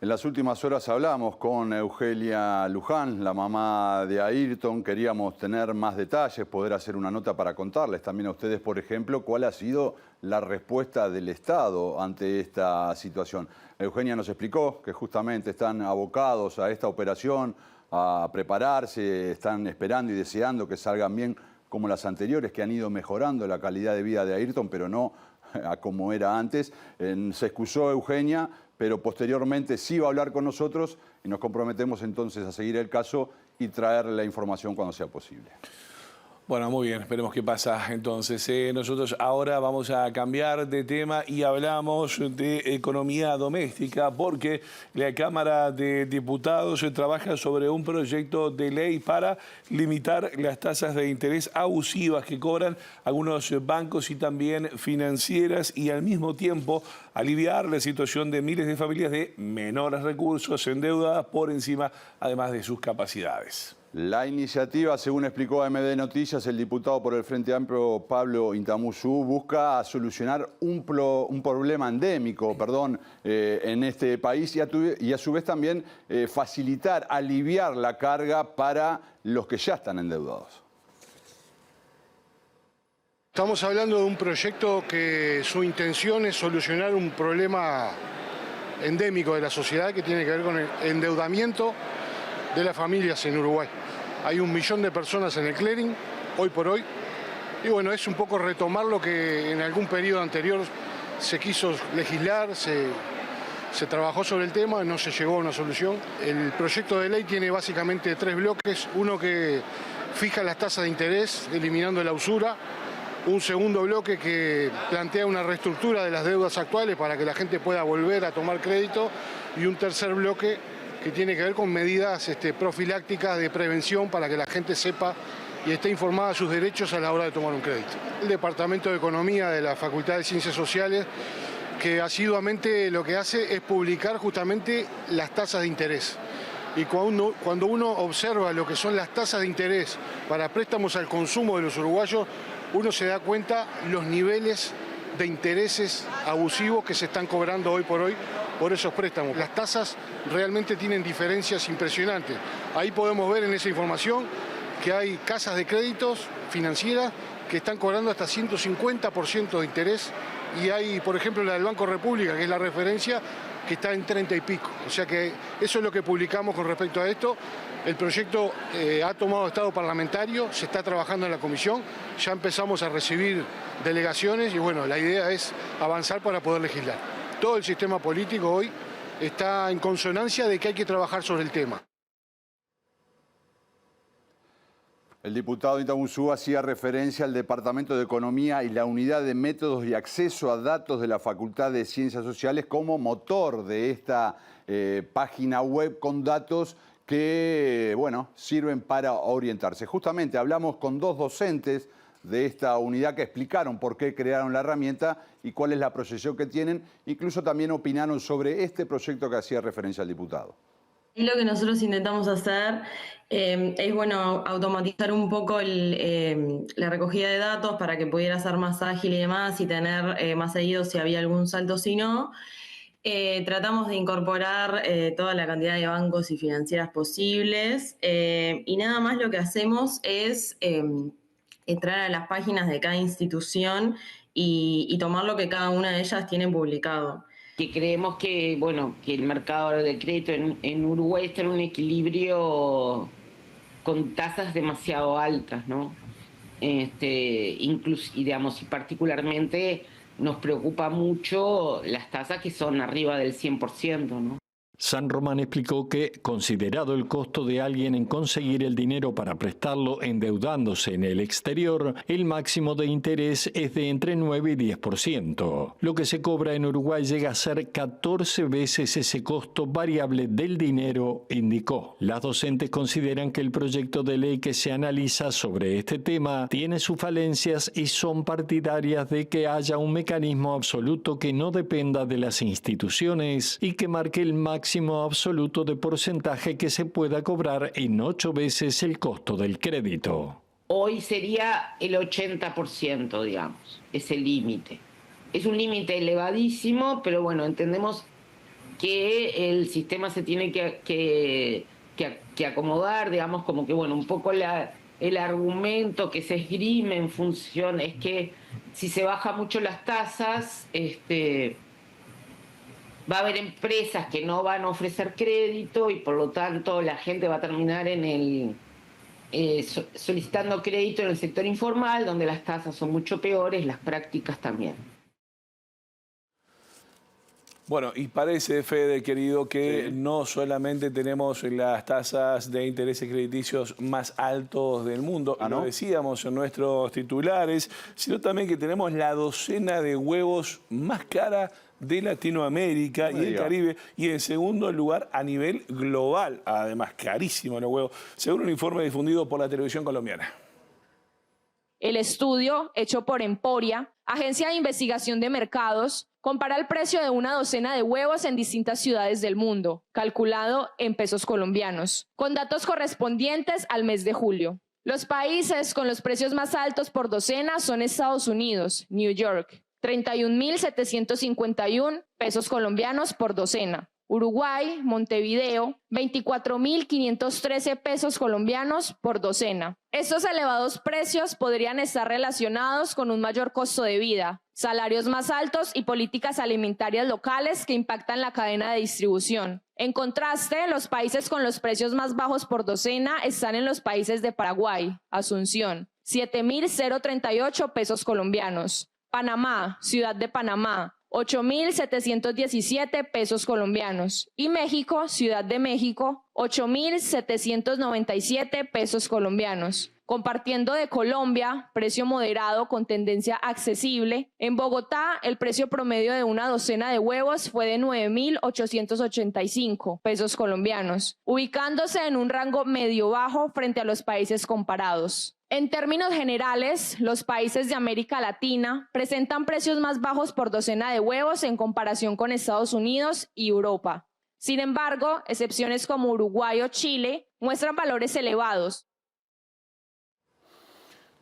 Speaker 2: En las últimas horas hablamos con Eugenia Luján, la mamá de Ayrton. Queríamos tener más detalles, poder hacer una nota para contarles también a ustedes, por ejemplo, cuál ha sido la respuesta del Estado ante esta situación. Eugenia nos explicó que justamente están abocados a esta operación, a prepararse, están esperando y deseando que salgan bien como las anteriores, que han ido mejorando la calidad de vida de Ayrton, pero no a como era antes. Se excusó Eugenia, pero posteriormente sí va a hablar con nosotros y nos comprometemos entonces a seguir el caso y traer la información cuando sea posible.
Speaker 1: Bueno, muy bien, esperemos qué pasa entonces. Nosotros ahora vamos a cambiar de tema y hablamos de economía doméstica porque la Cámara de Diputados trabaja sobre un proyecto de ley para limitar las tasas de interés abusivas que cobran algunos bancos y también financieras y al mismo tiempo aliviar la situación de miles de familias de menores recursos endeudadas por encima, además de sus capacidades.
Speaker 2: La iniciativa, según explicó a MD Noticias, el diputado por el Frente Amplio Pablo Intamuzú, busca solucionar un problema endémico, en este país y a su vez también facilitar, aliviar la carga para los que ya están endeudados.
Speaker 9: Estamos hablando de un proyecto que su intención es solucionar un problema endémico de la sociedad que tiene que ver con el endeudamiento de las familias en Uruguay. Hay 1 millón de personas en el clearing, hoy por hoy, y bueno, es un poco retomar lo que en algún periodo anterior se quiso legislar, se trabajó sobre el tema, no se llegó a una solución. El proyecto de ley tiene básicamente 3 bloques, uno que fija las tasas de interés, eliminando la usura, un segundo bloque que plantea una reestructura de las deudas actuales para que la gente pueda volver a tomar crédito, y un tercer bloque que tiene que ver con medidas profilácticas de prevención para que la gente sepa y esté informada de sus derechos a la hora de tomar un crédito. El Departamento de Economía de la Facultad de Ciencias Sociales, que asiduamente lo que hace es publicar justamente las tasas de interés. Y cuando uno observa lo que son las tasas de interés para préstamos al consumo de los uruguayos, uno se da cuenta los niveles de intereses abusivos que se están cobrando hoy por hoy por esos préstamos. Las tasas realmente tienen diferencias impresionantes. Ahí podemos ver en esa información que hay casas de créditos financieras que están cobrando hasta 150% de interés y hay, por ejemplo, la del Banco República, que es la referencia, que está en 30 y pico. O sea que eso es lo que publicamos con respecto a esto. El proyecto ha tomado estado parlamentario, se está trabajando en la comisión, ya empezamos a recibir delegaciones y bueno, la idea es avanzar para poder legislar. Todo el sistema político hoy está en consonancia de que hay que trabajar sobre el tema.
Speaker 2: El diputado Intamuzú hacía referencia al Departamento de Economía y la Unidad de Métodos y Acceso a Datos de la Facultad de Ciencias Sociales como motor de esta página web con datos que, sirven para orientarse. Justamente hablamos con 2 docentes de esta unidad que explicaron por qué crearon la herramienta y cuál es la proyección que tienen. Incluso también opinaron sobre este proyecto que hacía referencia al diputado.
Speaker 10: Y lo que nosotros intentamos hacer es, automatizar un poco la recogida de datos para que pudiera ser más ágil y demás y tener más seguido si había algún salto, si no. Tratamos de incorporar toda la cantidad de bancos y financieras posibles y nada más lo que hacemos es entrar a las páginas de cada institución y tomar lo que cada una de ellas tiene publicado.
Speaker 11: Que creemos que, que el mercado del crédito en Uruguay está en un equilibrio con tasas demasiado altas, ¿no? Y particularmente nos preocupa mucho las tasas que son arriba del 100%, ¿no?
Speaker 12: San Román explicó que, considerado el costo de alguien en conseguir el dinero para prestarlo endeudándose en el exterior, el máximo de interés es de entre 9 y 10%. Lo que se cobra en Uruguay llega a ser 14 veces ese costo variable del dinero, indicó. Las docentes consideran que el proyecto de ley que se analiza sobre este tema tiene sus falencias y son partidarias de que haya un mecanismo absoluto que no dependa de las instituciones y que marque el máximo absoluto de porcentaje que se pueda cobrar en 8 veces el costo del crédito.
Speaker 11: Hoy sería el 80%, digamos, ese límite. Es un límite elevadísimo, pero bueno, entendemos que el sistema se tiene que acomodar, digamos, como que bueno, un poco el argumento que se esgrime en función es que si se baja mucho las tasas, va a haber empresas que no van a ofrecer crédito y por lo tanto la gente va a terminar solicitando crédito en el sector informal, donde las tasas son mucho peores, las prácticas también.
Speaker 1: Bueno, y parece, Fede, querido, que no solamente tenemos las tasas de intereses crediticios más altos del mundo,
Speaker 2: ¿no?
Speaker 1: Lo decíamos en nuestros titulares, sino también que tenemos la docena de huevos más cara de Latinoamérica y el Caribe, y en segundo lugar a nivel global. Además, carísimo los huevos, según un informe difundido por la televisión colombiana.
Speaker 13: El estudio, hecho por Emporia, agencia de investigación de mercados, compara el precio de una docena de huevos en distintas ciudades del mundo, calculado en pesos colombianos, con datos correspondientes al mes de julio. Los países con los precios más altos por docena son Estados Unidos, New York, 31.751 pesos colombianos por docena. Uruguay, Montevideo, 24.513 pesos colombianos por docena. Estos elevados precios podrían estar relacionados con un mayor costo de vida, salarios más altos y políticas alimentarias locales que impactan la cadena de distribución. En contraste, los países con los precios más bajos por docena están en los países de Paraguay, Asunción, 7.038 pesos colombianos. Panamá, Ciudad de Panamá, 8.717 pesos colombianos. Y México, Ciudad de México, 8.797 pesos colombianos. Compartiendo de Colombia, precio moderado con tendencia accesible. En Bogotá, el precio promedio de una docena de huevos fue de 9.885 pesos colombianos, ubicándose en un rango medio-bajo frente a los países comparados. En términos generales, los países de América Latina presentan precios más bajos por docena de huevos en comparación con Estados Unidos y Europa. Sin embargo, excepciones como Uruguay o Chile muestran valores elevados.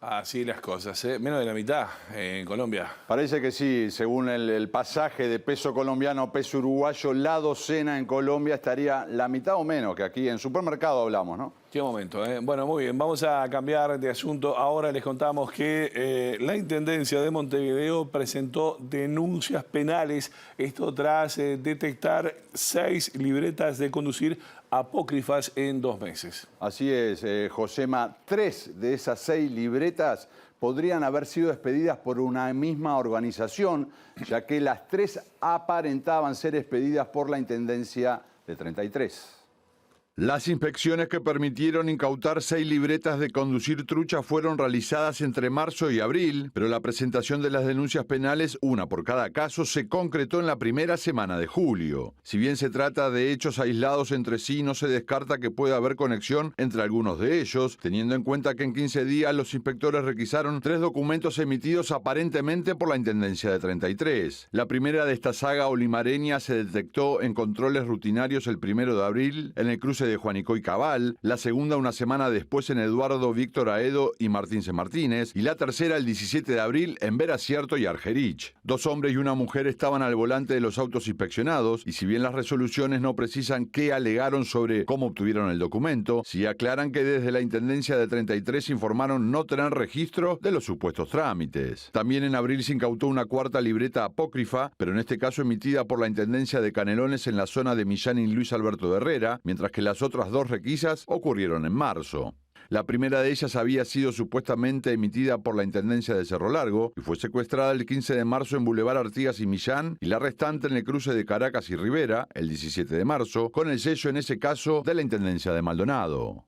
Speaker 1: Así las cosas, ¿eh? Menos de la mitad en Colombia.
Speaker 2: Parece que sí, según el pasaje de peso colombiano a peso uruguayo, la docena en Colombia estaría la mitad o menos que aquí en supermercado hablamos, ¿no?
Speaker 1: Qué momento, ¿eh? Bueno, muy bien, vamos a cambiar de asunto. Ahora les contamos que la Intendencia de Montevideo presentó denuncias penales, esto tras detectar 6 libretas de conducir apócrifas en 2 meses.
Speaker 2: Así es, Josema, 3 de esas 6 libretas podrían haber sido expedidas por una misma organización, ya que las 3 aparentaban ser expedidas por la Intendencia de 33. Las inspecciones que permitieron incautar 6 libretas de conducir trucha fueron realizadas entre marzo y abril, pero la presentación de las denuncias penales, una por cada caso, se concretó en la primera semana de julio. Si bien se trata de hechos aislados entre sí, no se descarta que pueda haber conexión entre algunos de ellos, teniendo en cuenta que en 15 días los inspectores requisaron 3 documentos emitidos aparentemente por la Intendencia de 33. La primera de esta saga olimareña se detectó en controles rutinarios el 1 de abril en el cruce de Juanico y Cabal, la segunda una semana después en Eduardo Víctor Aedo y Martín C. Martínez, y la tercera el 17 de abril en Veracierto y Argerich. 2 hombres y una mujer estaban al volante de los autos inspeccionados, y si bien las resoluciones no precisan qué alegaron sobre cómo obtuvieron el documento, sí aclaran que desde la Intendencia de 33 informaron no tener registro de los supuestos trámites. También en abril se incautó una 4ª libreta apócrifa, pero en este caso emitida por la Intendencia de Canelones en la zona de Millán y Luis Alberto de Herrera, mientras que las otras 2 requisas ocurrieron en marzo. La primera de ellas había sido supuestamente emitida por la Intendencia de Cerro Largo y fue secuestrada el 15 de marzo en Boulevard Artigas y Millán, y la restante en el cruce de Caracas y Rivera, el 17 de marzo, con el sello en ese caso de la Intendencia de Maldonado.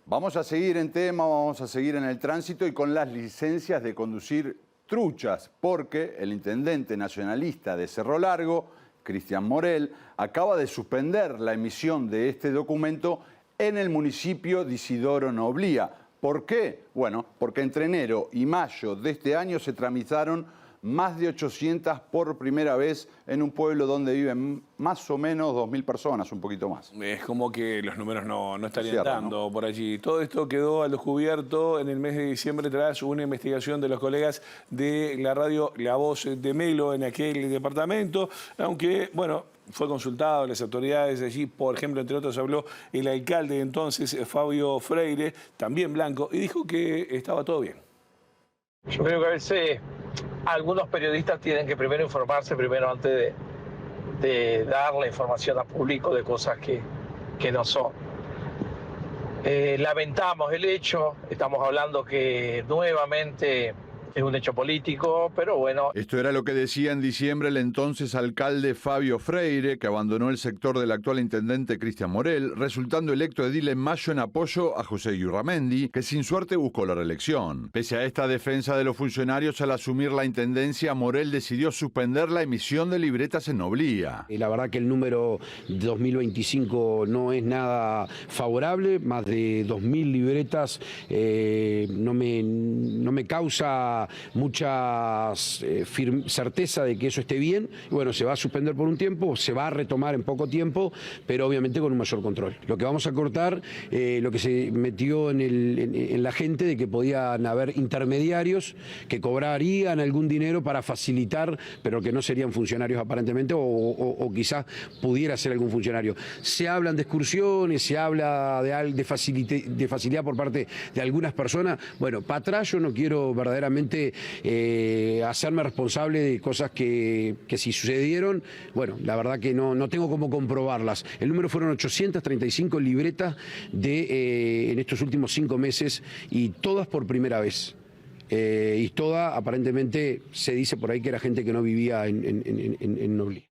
Speaker 2: Vamos a seguir en tema, vamos a seguir en el tránsito y con las licencias de conducir truchas, porque el intendente nacionalista de Cerro Largo, Cristian Morel, acaba de suspender la emisión de este documento en el municipio de Isidoro Noblía. ¿Por qué? Bueno, porque entre enero y mayo de este año se tramitaron más de 800 por primera vez en un pueblo donde viven más o menos 2.000 personas, un poquito más.
Speaker 1: Es como que los números no estarían
Speaker 2: Cierra,
Speaker 1: dando
Speaker 2: ¿no?
Speaker 1: por allí. Todo esto quedó al descubierto en el mes de diciembre tras una investigación de los colegas de la radio La Voz de Melo en aquel departamento, aunque, bueno, fue consultado las autoridades de allí, por ejemplo, entre otros habló el alcalde de entonces, Fabio Freire, también blanco, y dijo que estaba todo bien.
Speaker 14: Yo creo que a veces algunos periodistas tienen que primero informarse, primero antes de dar la información al público de cosas que no son. Lamentamos el hecho, estamos hablando que nuevamente es un hecho político, pero bueno.
Speaker 2: Esto era lo que decía en diciembre el entonces alcalde Fabio Freire, que abandonó el sector del actual intendente Cristian Morel, resultando electo edil en mayo en apoyo a José Iurramendi, que sin suerte buscó la reelección. Pese a esta defensa de los funcionarios, al asumir la intendencia, Morel decidió suspender la emisión de libretas en Noblía.
Speaker 15: La verdad que el número 2025 no es nada favorable, más de 2.000 libretas no me causa mucha certeza de que eso esté bien. Bueno, se va a suspender por un tiempo, se va a retomar en poco tiempo, pero obviamente con un mayor control. Lo que vamos a cortar, lo que se metió en la gente de que podían haber intermediarios que cobrarían algún dinero para facilitar, pero que no serían funcionarios aparentemente, o quizás pudiera ser algún funcionario. Se hablan de excursiones, se habla de facilidad por parte de algunas personas. Bueno, para atrás yo no quiero verdaderamente hacerme responsable de cosas que si sucedieron, bueno, la verdad que no tengo cómo comprobarlas. El número fueron 835 libretas en estos últimos 5 meses, y todas por primera vez. Y toda, aparentemente, se dice por ahí que era gente que no vivía en Noblía.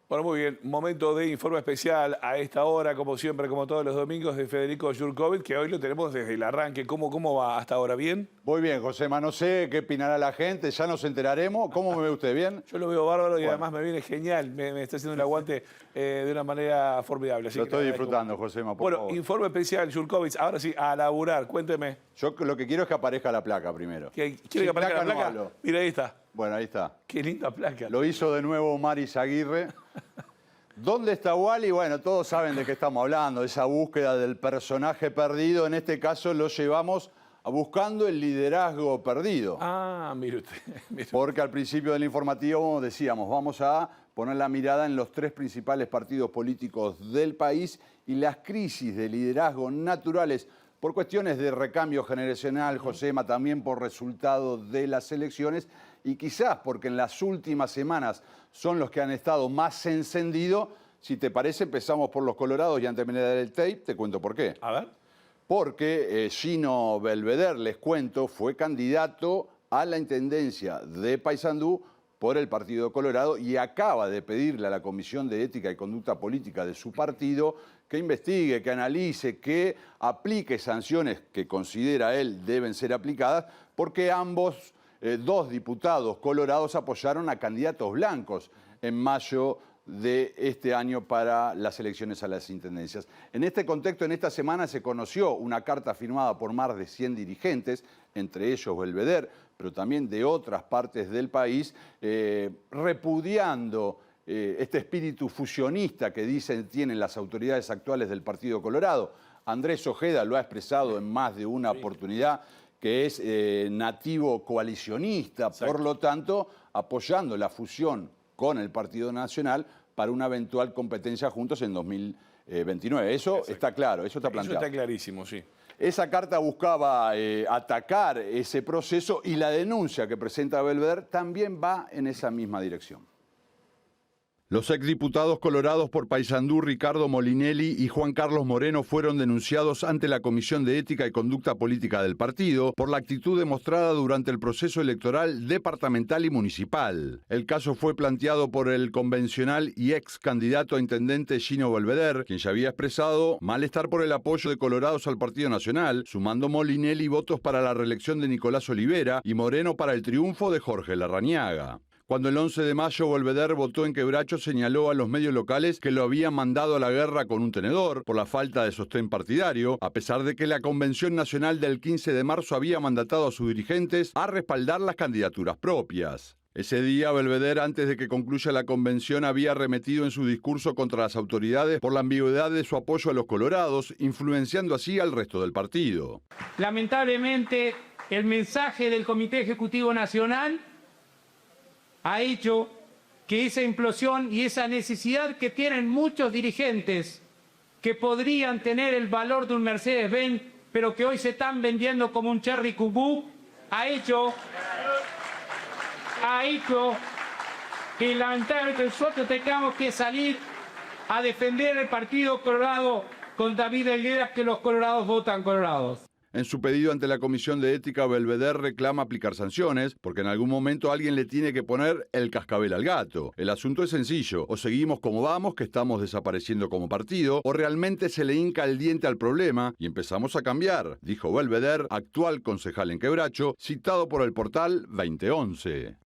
Speaker 1: Bueno, muy bien. Momento de informe especial a esta hora, como siempre, como todos los domingos, de Federico Jurkovic, que hoy lo tenemos desde el arranque. ¿Cómo va hasta ahora? ¿Bien?
Speaker 2: Muy bien, Josema. No sé qué opinará la gente, ya nos enteraremos. ¿Cómo me ve usted? ¿Bien?
Speaker 1: Yo lo veo bárbaro y además me viene genial. Me está haciendo el aguante de una manera formidable.
Speaker 2: Lo estoy disfrutando, Josema, por favor.
Speaker 1: Informe especial, Jurkovic. Ahora sí, a laburar. Cuénteme.
Speaker 2: Yo lo que quiero es que aparezca la placa primero.
Speaker 1: ¿Quiere que aparezca la placa?
Speaker 2: No.
Speaker 1: Mira, ahí está.
Speaker 2: Bueno, ahí está.
Speaker 1: Qué linda placa.
Speaker 2: Lo hizo de nuevo Omar Izaguirre. ¿Dónde está Wally? Bueno, todos saben de qué estamos hablando, de esa búsqueda del personaje perdido. En este caso lo llevamos a buscando el liderazgo perdido.
Speaker 1: Ah, mire usted.
Speaker 2: Porque al principio del informativo decíamos, vamos a poner la mirada en los 3 principales partidos políticos del país y las crisis de liderazgo naturales por cuestiones de recambio generacional, Josema, también por resultado de las elecciones, y quizás porque en las últimas semanas son los que han estado más encendidos. Si te parece, empezamos por los colorados y antes de dar el tape, te cuento por qué.
Speaker 1: A ver.
Speaker 2: Porque Gino Belvedere, les cuento, fue candidato a la intendencia de Paysandú por el Partido Colorado y acaba de pedirle a la Comisión de Ética y Conducta Política de su partido que investigue, que analice, que aplique sanciones que considera él deben ser aplicadas, porque ambos, 2 diputados colorados, apoyaron a candidatos blancos en mayo de este año para las elecciones a las intendencias. En este contexto, en esta semana se conoció una carta firmada por más de 100 dirigentes, entre ellos Belvedere, pero también de otras partes del país, repudiando este espíritu fusionista que dicen tienen las autoridades actuales del Partido Colorado. Andrés Ojeda lo ha expresado en más de una oportunidad, que es nativo coalicionista,
Speaker 1: Exacto.
Speaker 2: Por lo tanto, apoyando la fusión con el Partido Nacional para una eventual competencia juntos en 2029. Eso
Speaker 1: Exacto.
Speaker 2: Está claro, eso está planteado.
Speaker 1: Eso está clarísimo, sí.
Speaker 2: Esa carta buscaba atacar ese proceso y la denuncia que presenta Belvedere también va en esa misma dirección. Los exdiputados colorados por Paysandú, Ricardo Molinelli y Juan Carlos Moreno, fueron denunciados ante la Comisión de Ética y Conducta Política del partido por la actitud demostrada durante el proceso electoral departamental y municipal. El caso fue planteado por el convencional y ex candidato a intendente Gino Belvedere, quien ya había expresado malestar por el apoyo de colorados al Partido Nacional, sumando Molinelli votos para la reelección de Nicolás Olivera y Moreno para el triunfo de Jorge Larrañaga. Cuando el 11 de mayo Belvedere votó en Quebracho, señaló a los medios locales que lo habían mandado a la guerra con un tenedor por la falta de sostén partidario, a pesar de que la Convención Nacional del 15 de marzo había mandatado a sus dirigentes a respaldar las candidaturas propias. Ese día, Belvedere, antes de que concluya la convención, había arremetido en su discurso contra las autoridades por la ambigüedad de su apoyo a los colorados, influenciando así al resto del partido.
Speaker 16: Lamentablemente, el mensaje del Comité Ejecutivo Nacional ha hecho que esa implosión y esa necesidad que tienen muchos dirigentes que podrían tener el valor de un Mercedes-Benz, pero que hoy se están vendiendo como un Cherry Kubú, ha hecho que lamentablemente nosotros tengamos que salir a defender el Partido Colorado con David Helgueras, que los colorados votan colorados.
Speaker 2: En su pedido ante la Comisión de Ética, Belvedere reclama aplicar sanciones, porque en algún momento alguien le tiene que poner el cascabel al gato. El asunto es sencillo: o seguimos como vamos, que estamos desapareciendo como partido, o realmente se le hinca el diente al problema y empezamos a cambiar, dijo Belvedere, actual concejal en Quebracho, citado por el portal 2011.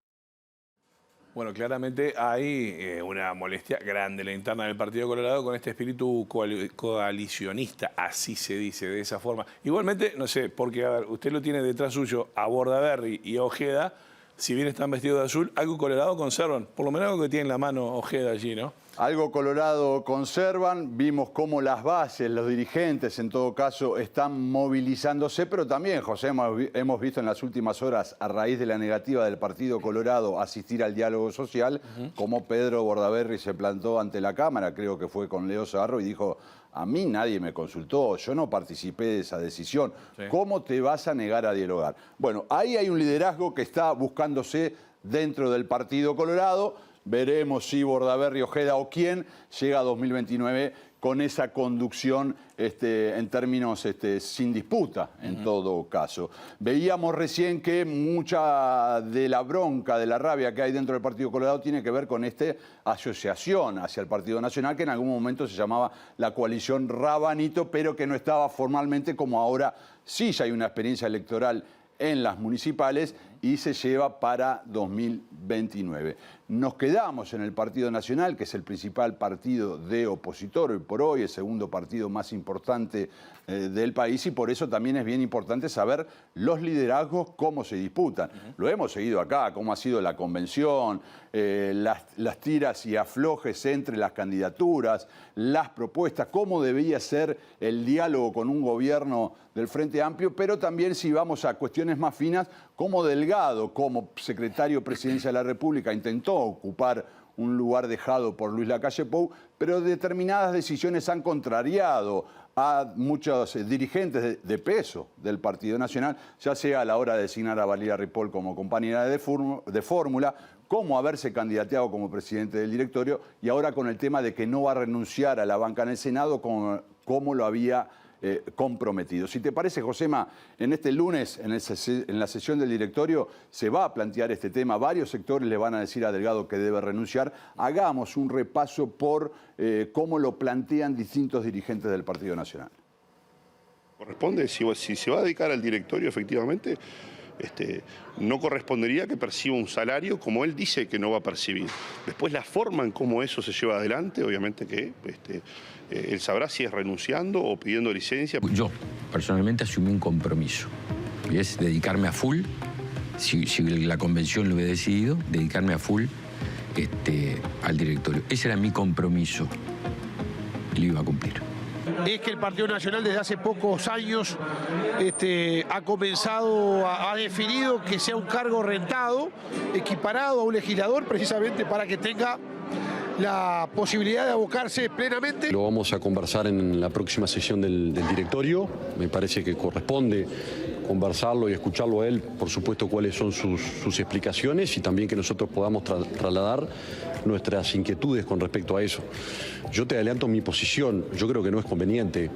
Speaker 1: Bueno, claramente hay una molestia grande en la interna del Partido Colorado con este espíritu coalicionista, así se dice, de esa forma. Igualmente, no sé, porque a ver, usted lo tiene detrás suyo a Bordaberry y a Ojeda, si bien están vestidos de azul, algo colorado conservan, por lo menos algo que tiene en la mano Ojeda allí, ¿no?
Speaker 2: Algo colorado conservan, vimos cómo las bases, los dirigentes en todo caso están movilizándose, pero también, José, hemos visto en las últimas horas, a raíz de la negativa del Partido Colorado a asistir al diálogo social, cómo Pedro Bordaberry se plantó ante la Cámara, creo que fue con Leo Zarro, y dijo: a mí nadie me consultó, yo no participé de esa decisión, ¿cómo te vas a negar a dialogar? Bueno, ahí hay un liderazgo que está buscándose dentro del Partido Colorado. Veremos si Bordaberry, Ojeda o quién llega a 2029 con esa conducción en términos sin disputa, en todo caso. Veíamos recién que mucha de la bronca, de la rabia que hay dentro del Partido Colorado tiene que ver con esta asociación hacia el Partido Nacional, que en algún momento se llamaba la coalición Rabanito, pero que no estaba formalmente como ahora. Sí, ya hay una experiencia electoral en las municipales y se lleva para 2029. Nos quedamos en el Partido Nacional, que es el principal partido de opositor hoy por hoy, el segundo partido más importante del país, y por eso también es bien importante saber los liderazgos, cómo se disputan. Lo hemos seguido acá, cómo ha sido la convención, las tiras y aflojes entre las candidaturas, las propuestas, cómo debía ser el diálogo con un gobierno del Frente Amplio, pero también, si vamos a cuestiones más finas, cómo Delgado, como secretario de Presidencia de la República, intentó ocupar un lugar dejado por Luis Lacalle Pou, pero determinadas decisiones han contrariado a muchos dirigentes de peso del Partido Nacional, ya sea a la hora de designar a Valeria Ripoll como compañera de fórmula, como haberse candidateado como presidente del directorio, y ahora con el tema de que no va a renunciar a la banca en el Senado como lo había comprometido. Si te parece, Josema, en este lunes, en la sesión del directorio, se va a plantear este tema. Varios sectores le van a decir a Delgado que debe renunciar. Hagamos un repaso por cómo lo plantean distintos dirigentes del Partido Nacional.
Speaker 17: Corresponde, si se va a dedicar al directorio, efectivamente, no correspondería que perciba un salario como él dice que no va a percibir. Después, la forma en cómo eso se lleva adelante, obviamente que él sabrá si es renunciando o pidiendo licencia.
Speaker 18: Yo personalmente asumí un compromiso, y es dedicarme a full, si la convención lo hubiera decidido, dedicarme a full al directorio. Ese era mi compromiso y lo iba a cumplir.
Speaker 19: Es que el Partido Nacional desde hace pocos años ha comenzado, ha definido que sea un cargo rentado, equiparado a un legislador, precisamente para que tenga la posibilidad de abocarse plenamente.
Speaker 20: Lo vamos a conversar en la próxima sesión del directorio. Me parece que corresponde
Speaker 15: conversarlo y escucharlo a él, por supuesto, cuáles son sus explicaciones y también que nosotros podamos trasladar nuestras inquietudes con respecto a eso. Yo te adelanto mi posición, yo creo que no es conveniente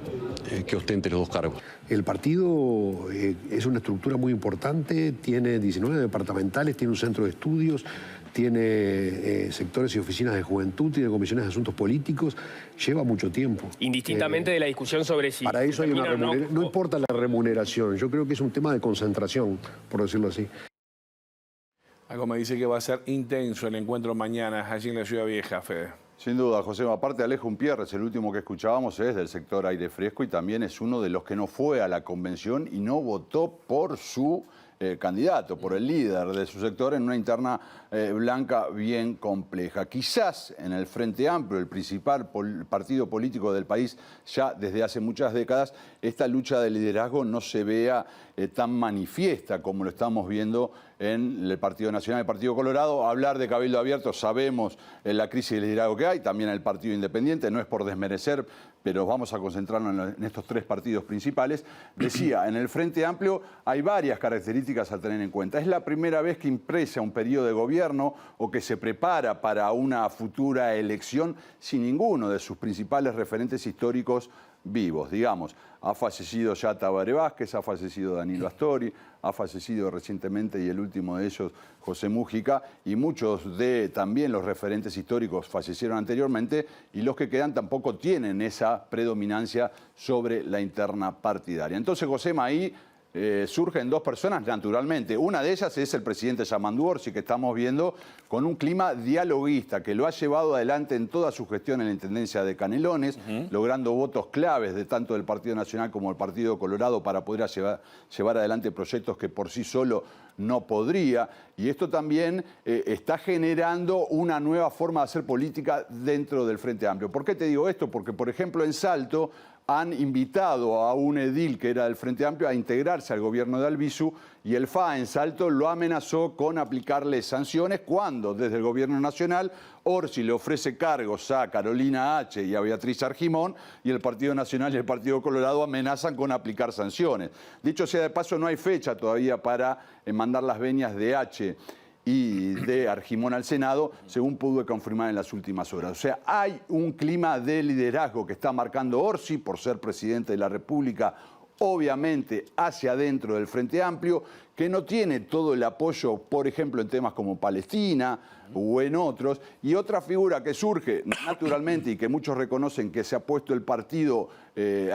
Speaker 15: que ostente los dos cargos.
Speaker 20: El partido es una estructura muy importante, tiene 19 departamentales, tiene un centro de estudios, tiene sectores y oficinas de juventud, tiene comisiones de asuntos políticos, lleva mucho tiempo.
Speaker 21: Indistintamente de la discusión sobre si...
Speaker 20: Para eso hay una remuneración, no importa la remuneración, yo creo que es un tema de concentración, por decirlo así.
Speaker 1: Algo me dice que va a ser intenso el encuentro mañana allí en la Ciudad Vieja, Fede.
Speaker 2: Sin duda, José. Aparte, Alejo Umpierres, el último que escuchábamos, es del sector Aire Fresco y también es uno de los que no fue a la convención y no votó por su candidato, por el líder de su sector en una interna blanca bien compleja. Quizás en el Frente Amplio, el principal partido político del país ya desde hace muchas décadas, esta lucha de liderazgo no se vea tan manifiesta como lo estamos viendo en el Partido Nacional, el Partido Colorado. Hablar de Cabildo Abierto, sabemos la crisis de liderazgo que hay, también el Partido Independiente, no es por desmerecer, pero vamos a concentrarnos en estos tres partidos principales. Decía, en el Frente Amplio hay varias características a tener en cuenta. Es la primera vez que impresa un periodo de gobierno o que se prepara para una futura elección sin ninguno de sus principales referentes históricos vivos, digamos. Ha fallecido ya Tabaré Vázquez, ha fallecido Danilo Astori, ha fallecido recientemente, y el último de ellos, José Mújica, y muchos de también los referentes históricos fallecieron anteriormente, y los que quedan tampoco tienen esa predominancia sobre la interna partidaria. Entonces, José, ahí surgen dos personas naturalmente. Una de ellas es el presidente Yamandu Orsi, que estamos viendo con un clima dialoguista que lo ha llevado adelante en toda su gestión en la Intendencia de Canelones, logrando votos claves de tanto del Partido Nacional como del Partido Colorado para poder llevar adelante proyectos que por sí solo no podría. Y esto también está generando una nueva forma de hacer política dentro del Frente Amplio. ¿Por qué te digo esto? Porque, por ejemplo, en Salto han invitado a un edil que era del Frente Amplio a integrarse al gobierno de Albizu, y el FA en Salto lo amenazó con aplicarle sanciones cuando desde el gobierno nacional Orsi le ofrece cargos a Carolina H. y a Beatriz Argimón, y el Partido Nacional y el Partido Colorado amenazan con aplicar sanciones. Dicho sea de paso, no hay fecha todavía para mandar las venias de H. y de Argimón al Senado, según pudo confirmar en las últimas horas. O sea, hay un clima de liderazgo que está marcando Orsi por ser presidente de la República, obviamente hacia adentro del Frente Amplio, que no tiene todo el apoyo, por ejemplo, en temas como Palestina o en otros. Y otra figura que surge naturalmente y que muchos reconocen que se ha puesto el partido,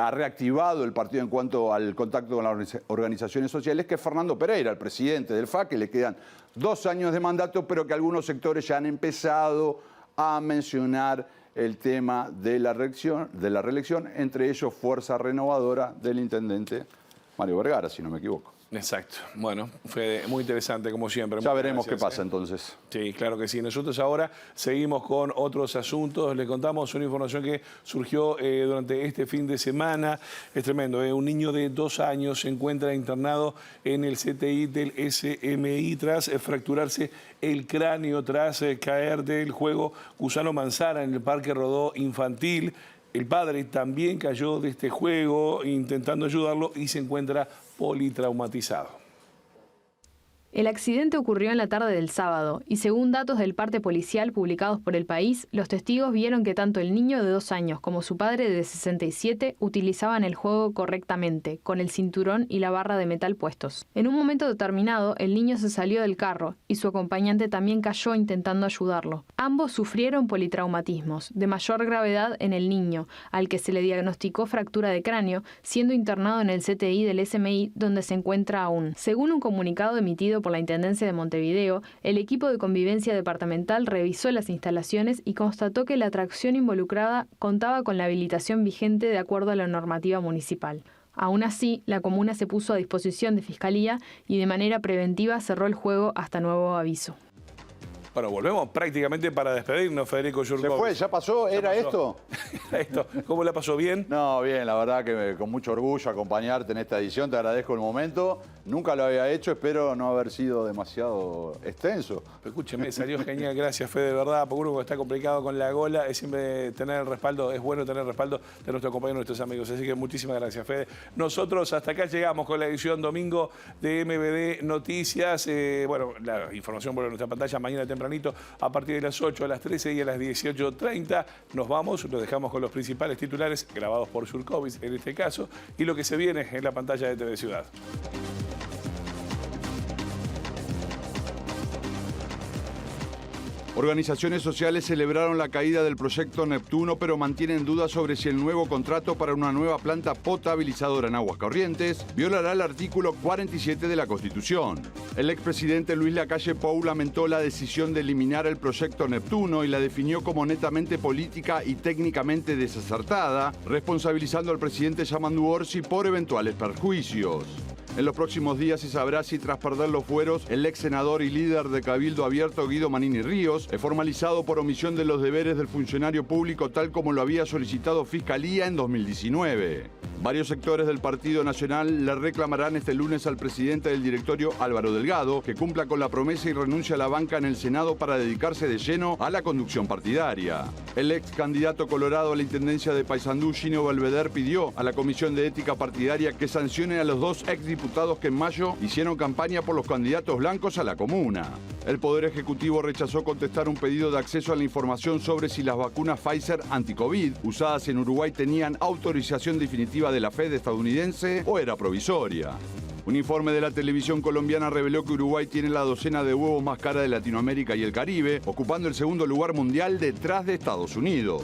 Speaker 2: ha reactivado el partido en cuanto al contacto con las organizaciones sociales, que es Fernando Pereira, el presidente del FA, que le quedan 2 años de mandato, pero que algunos sectores ya han empezado a mencionar el tema de la reelección, entre ellos Fuerza Renovadora del intendente Mario Vergara, si no me equivoco.
Speaker 1: Exacto. Bueno, fue muy interesante como siempre.
Speaker 2: Ya veremos qué pasa entonces.
Speaker 1: Sí, claro que sí. Nosotros ahora seguimos con otros asuntos. Les contamos una información que surgió durante este fin de semana. Es tremendo. Un niño de 2 años se encuentra internado en el CTI del SMI tras fracturarse el cráneo, tras caer del juego Gusano Manzana en el Parque Rodó Infantil. El padre también cayó de este juego intentando ayudarlo y se encuentra politraumatizado.
Speaker 3: El accidente ocurrió en la tarde del sábado y según datos del parte policial publicados por El País, los testigos vieron que tanto el niño de 2 años como su padre de 67 utilizaban el juego correctamente, con el cinturón y la barra de metal puestos. En un momento determinado, el niño se salió del carro y su acompañante también cayó intentando ayudarlo. Ambos sufrieron politraumatismos, de mayor gravedad en el niño, al que se le diagnosticó fractura de cráneo, siendo internado en el CTI del SMI, donde se encuentra aún. Según un comunicado emitido por la Intendencia de Montevideo, el equipo de convivencia departamental revisó las instalaciones y constató que la atracción involucrada contaba con la habilitación vigente de acuerdo a la normativa municipal. Aún así, la comuna se puso a disposición de Fiscalía y de manera preventiva cerró el juego hasta nuevo aviso.
Speaker 1: Bueno, volvemos prácticamente para despedirnos, Federico Yurkovich.
Speaker 4: ¿Se fue? ¿Ya pasó? ¿Era esto?
Speaker 1: Esto. ¿Cómo la pasó? ¿Bien?
Speaker 4: No, bien, la verdad que con mucho orgullo acompañarte en esta edición. Te agradezco el momento. Nunca lo había hecho, espero no haber sido demasiado extenso.
Speaker 1: Pero escúcheme, salió genial, gracias, Fede, de verdad, porque uno está complicado con la gola, es siempre tener el respaldo, es bueno tener el respaldo de nuestros compañeros, nuestros amigos. Así que muchísimas gracias, Fede. Nosotros hasta acá llegamos con la edición domingo de MBD Noticias. Bueno, la información vuelve a nuestra pantalla mañana tempranito a partir de las 8, a las 13 y a las 18:30. Nos vamos, los dejamos con los principales titulares grabados por Yurkovich en este caso y lo que se viene en la pantalla de TV Ciudad.
Speaker 2: Organizaciones sociales celebraron la caída del proyecto Neptuno, pero mantienen dudas sobre si el nuevo contrato para una nueva planta potabilizadora en Aguas Corrientes violará el artículo 47 de la Constitución. El expresidente Luis Lacalle Pou lamentó la decisión de eliminar el proyecto Neptuno y la definió como netamente política y técnicamente desacertada, responsabilizando al presidente Yamandu Orsi por eventuales perjuicios. En los próximos días se sabrá si tras perder los fueros, el ex senador y líder de Cabildo Abierto Guido Manini Ríos es formalizado por omisión de los deberes del funcionario público tal como lo había solicitado Fiscalía en 2019. Varios sectores del Partido Nacional le reclamarán este lunes al presidente del directorio, Álvaro Delgado, que cumpla con la promesa y renuncie a la banca en el Senado para dedicarse de lleno a la conducción partidaria. El ex candidato colorado a la intendencia de Paysandú, Gino Belvedere, pidió a la Comisión de Ética Partidaria que sancione a los dos exdiputados que en mayo hicieron campaña por los candidatos blancos a la comuna. El Poder Ejecutivo rechazó contestar un pedido de acceso a la información sobre si las vacunas Pfizer anti-COVID usadas en Uruguay tenían autorización definitiva de la Fed estadounidense o era provisoria. Un informe de la televisión colombiana reveló que Uruguay tiene la docena de huevos más cara de Latinoamérica y el Caribe, ocupando el segundo lugar mundial detrás de Estados Unidos.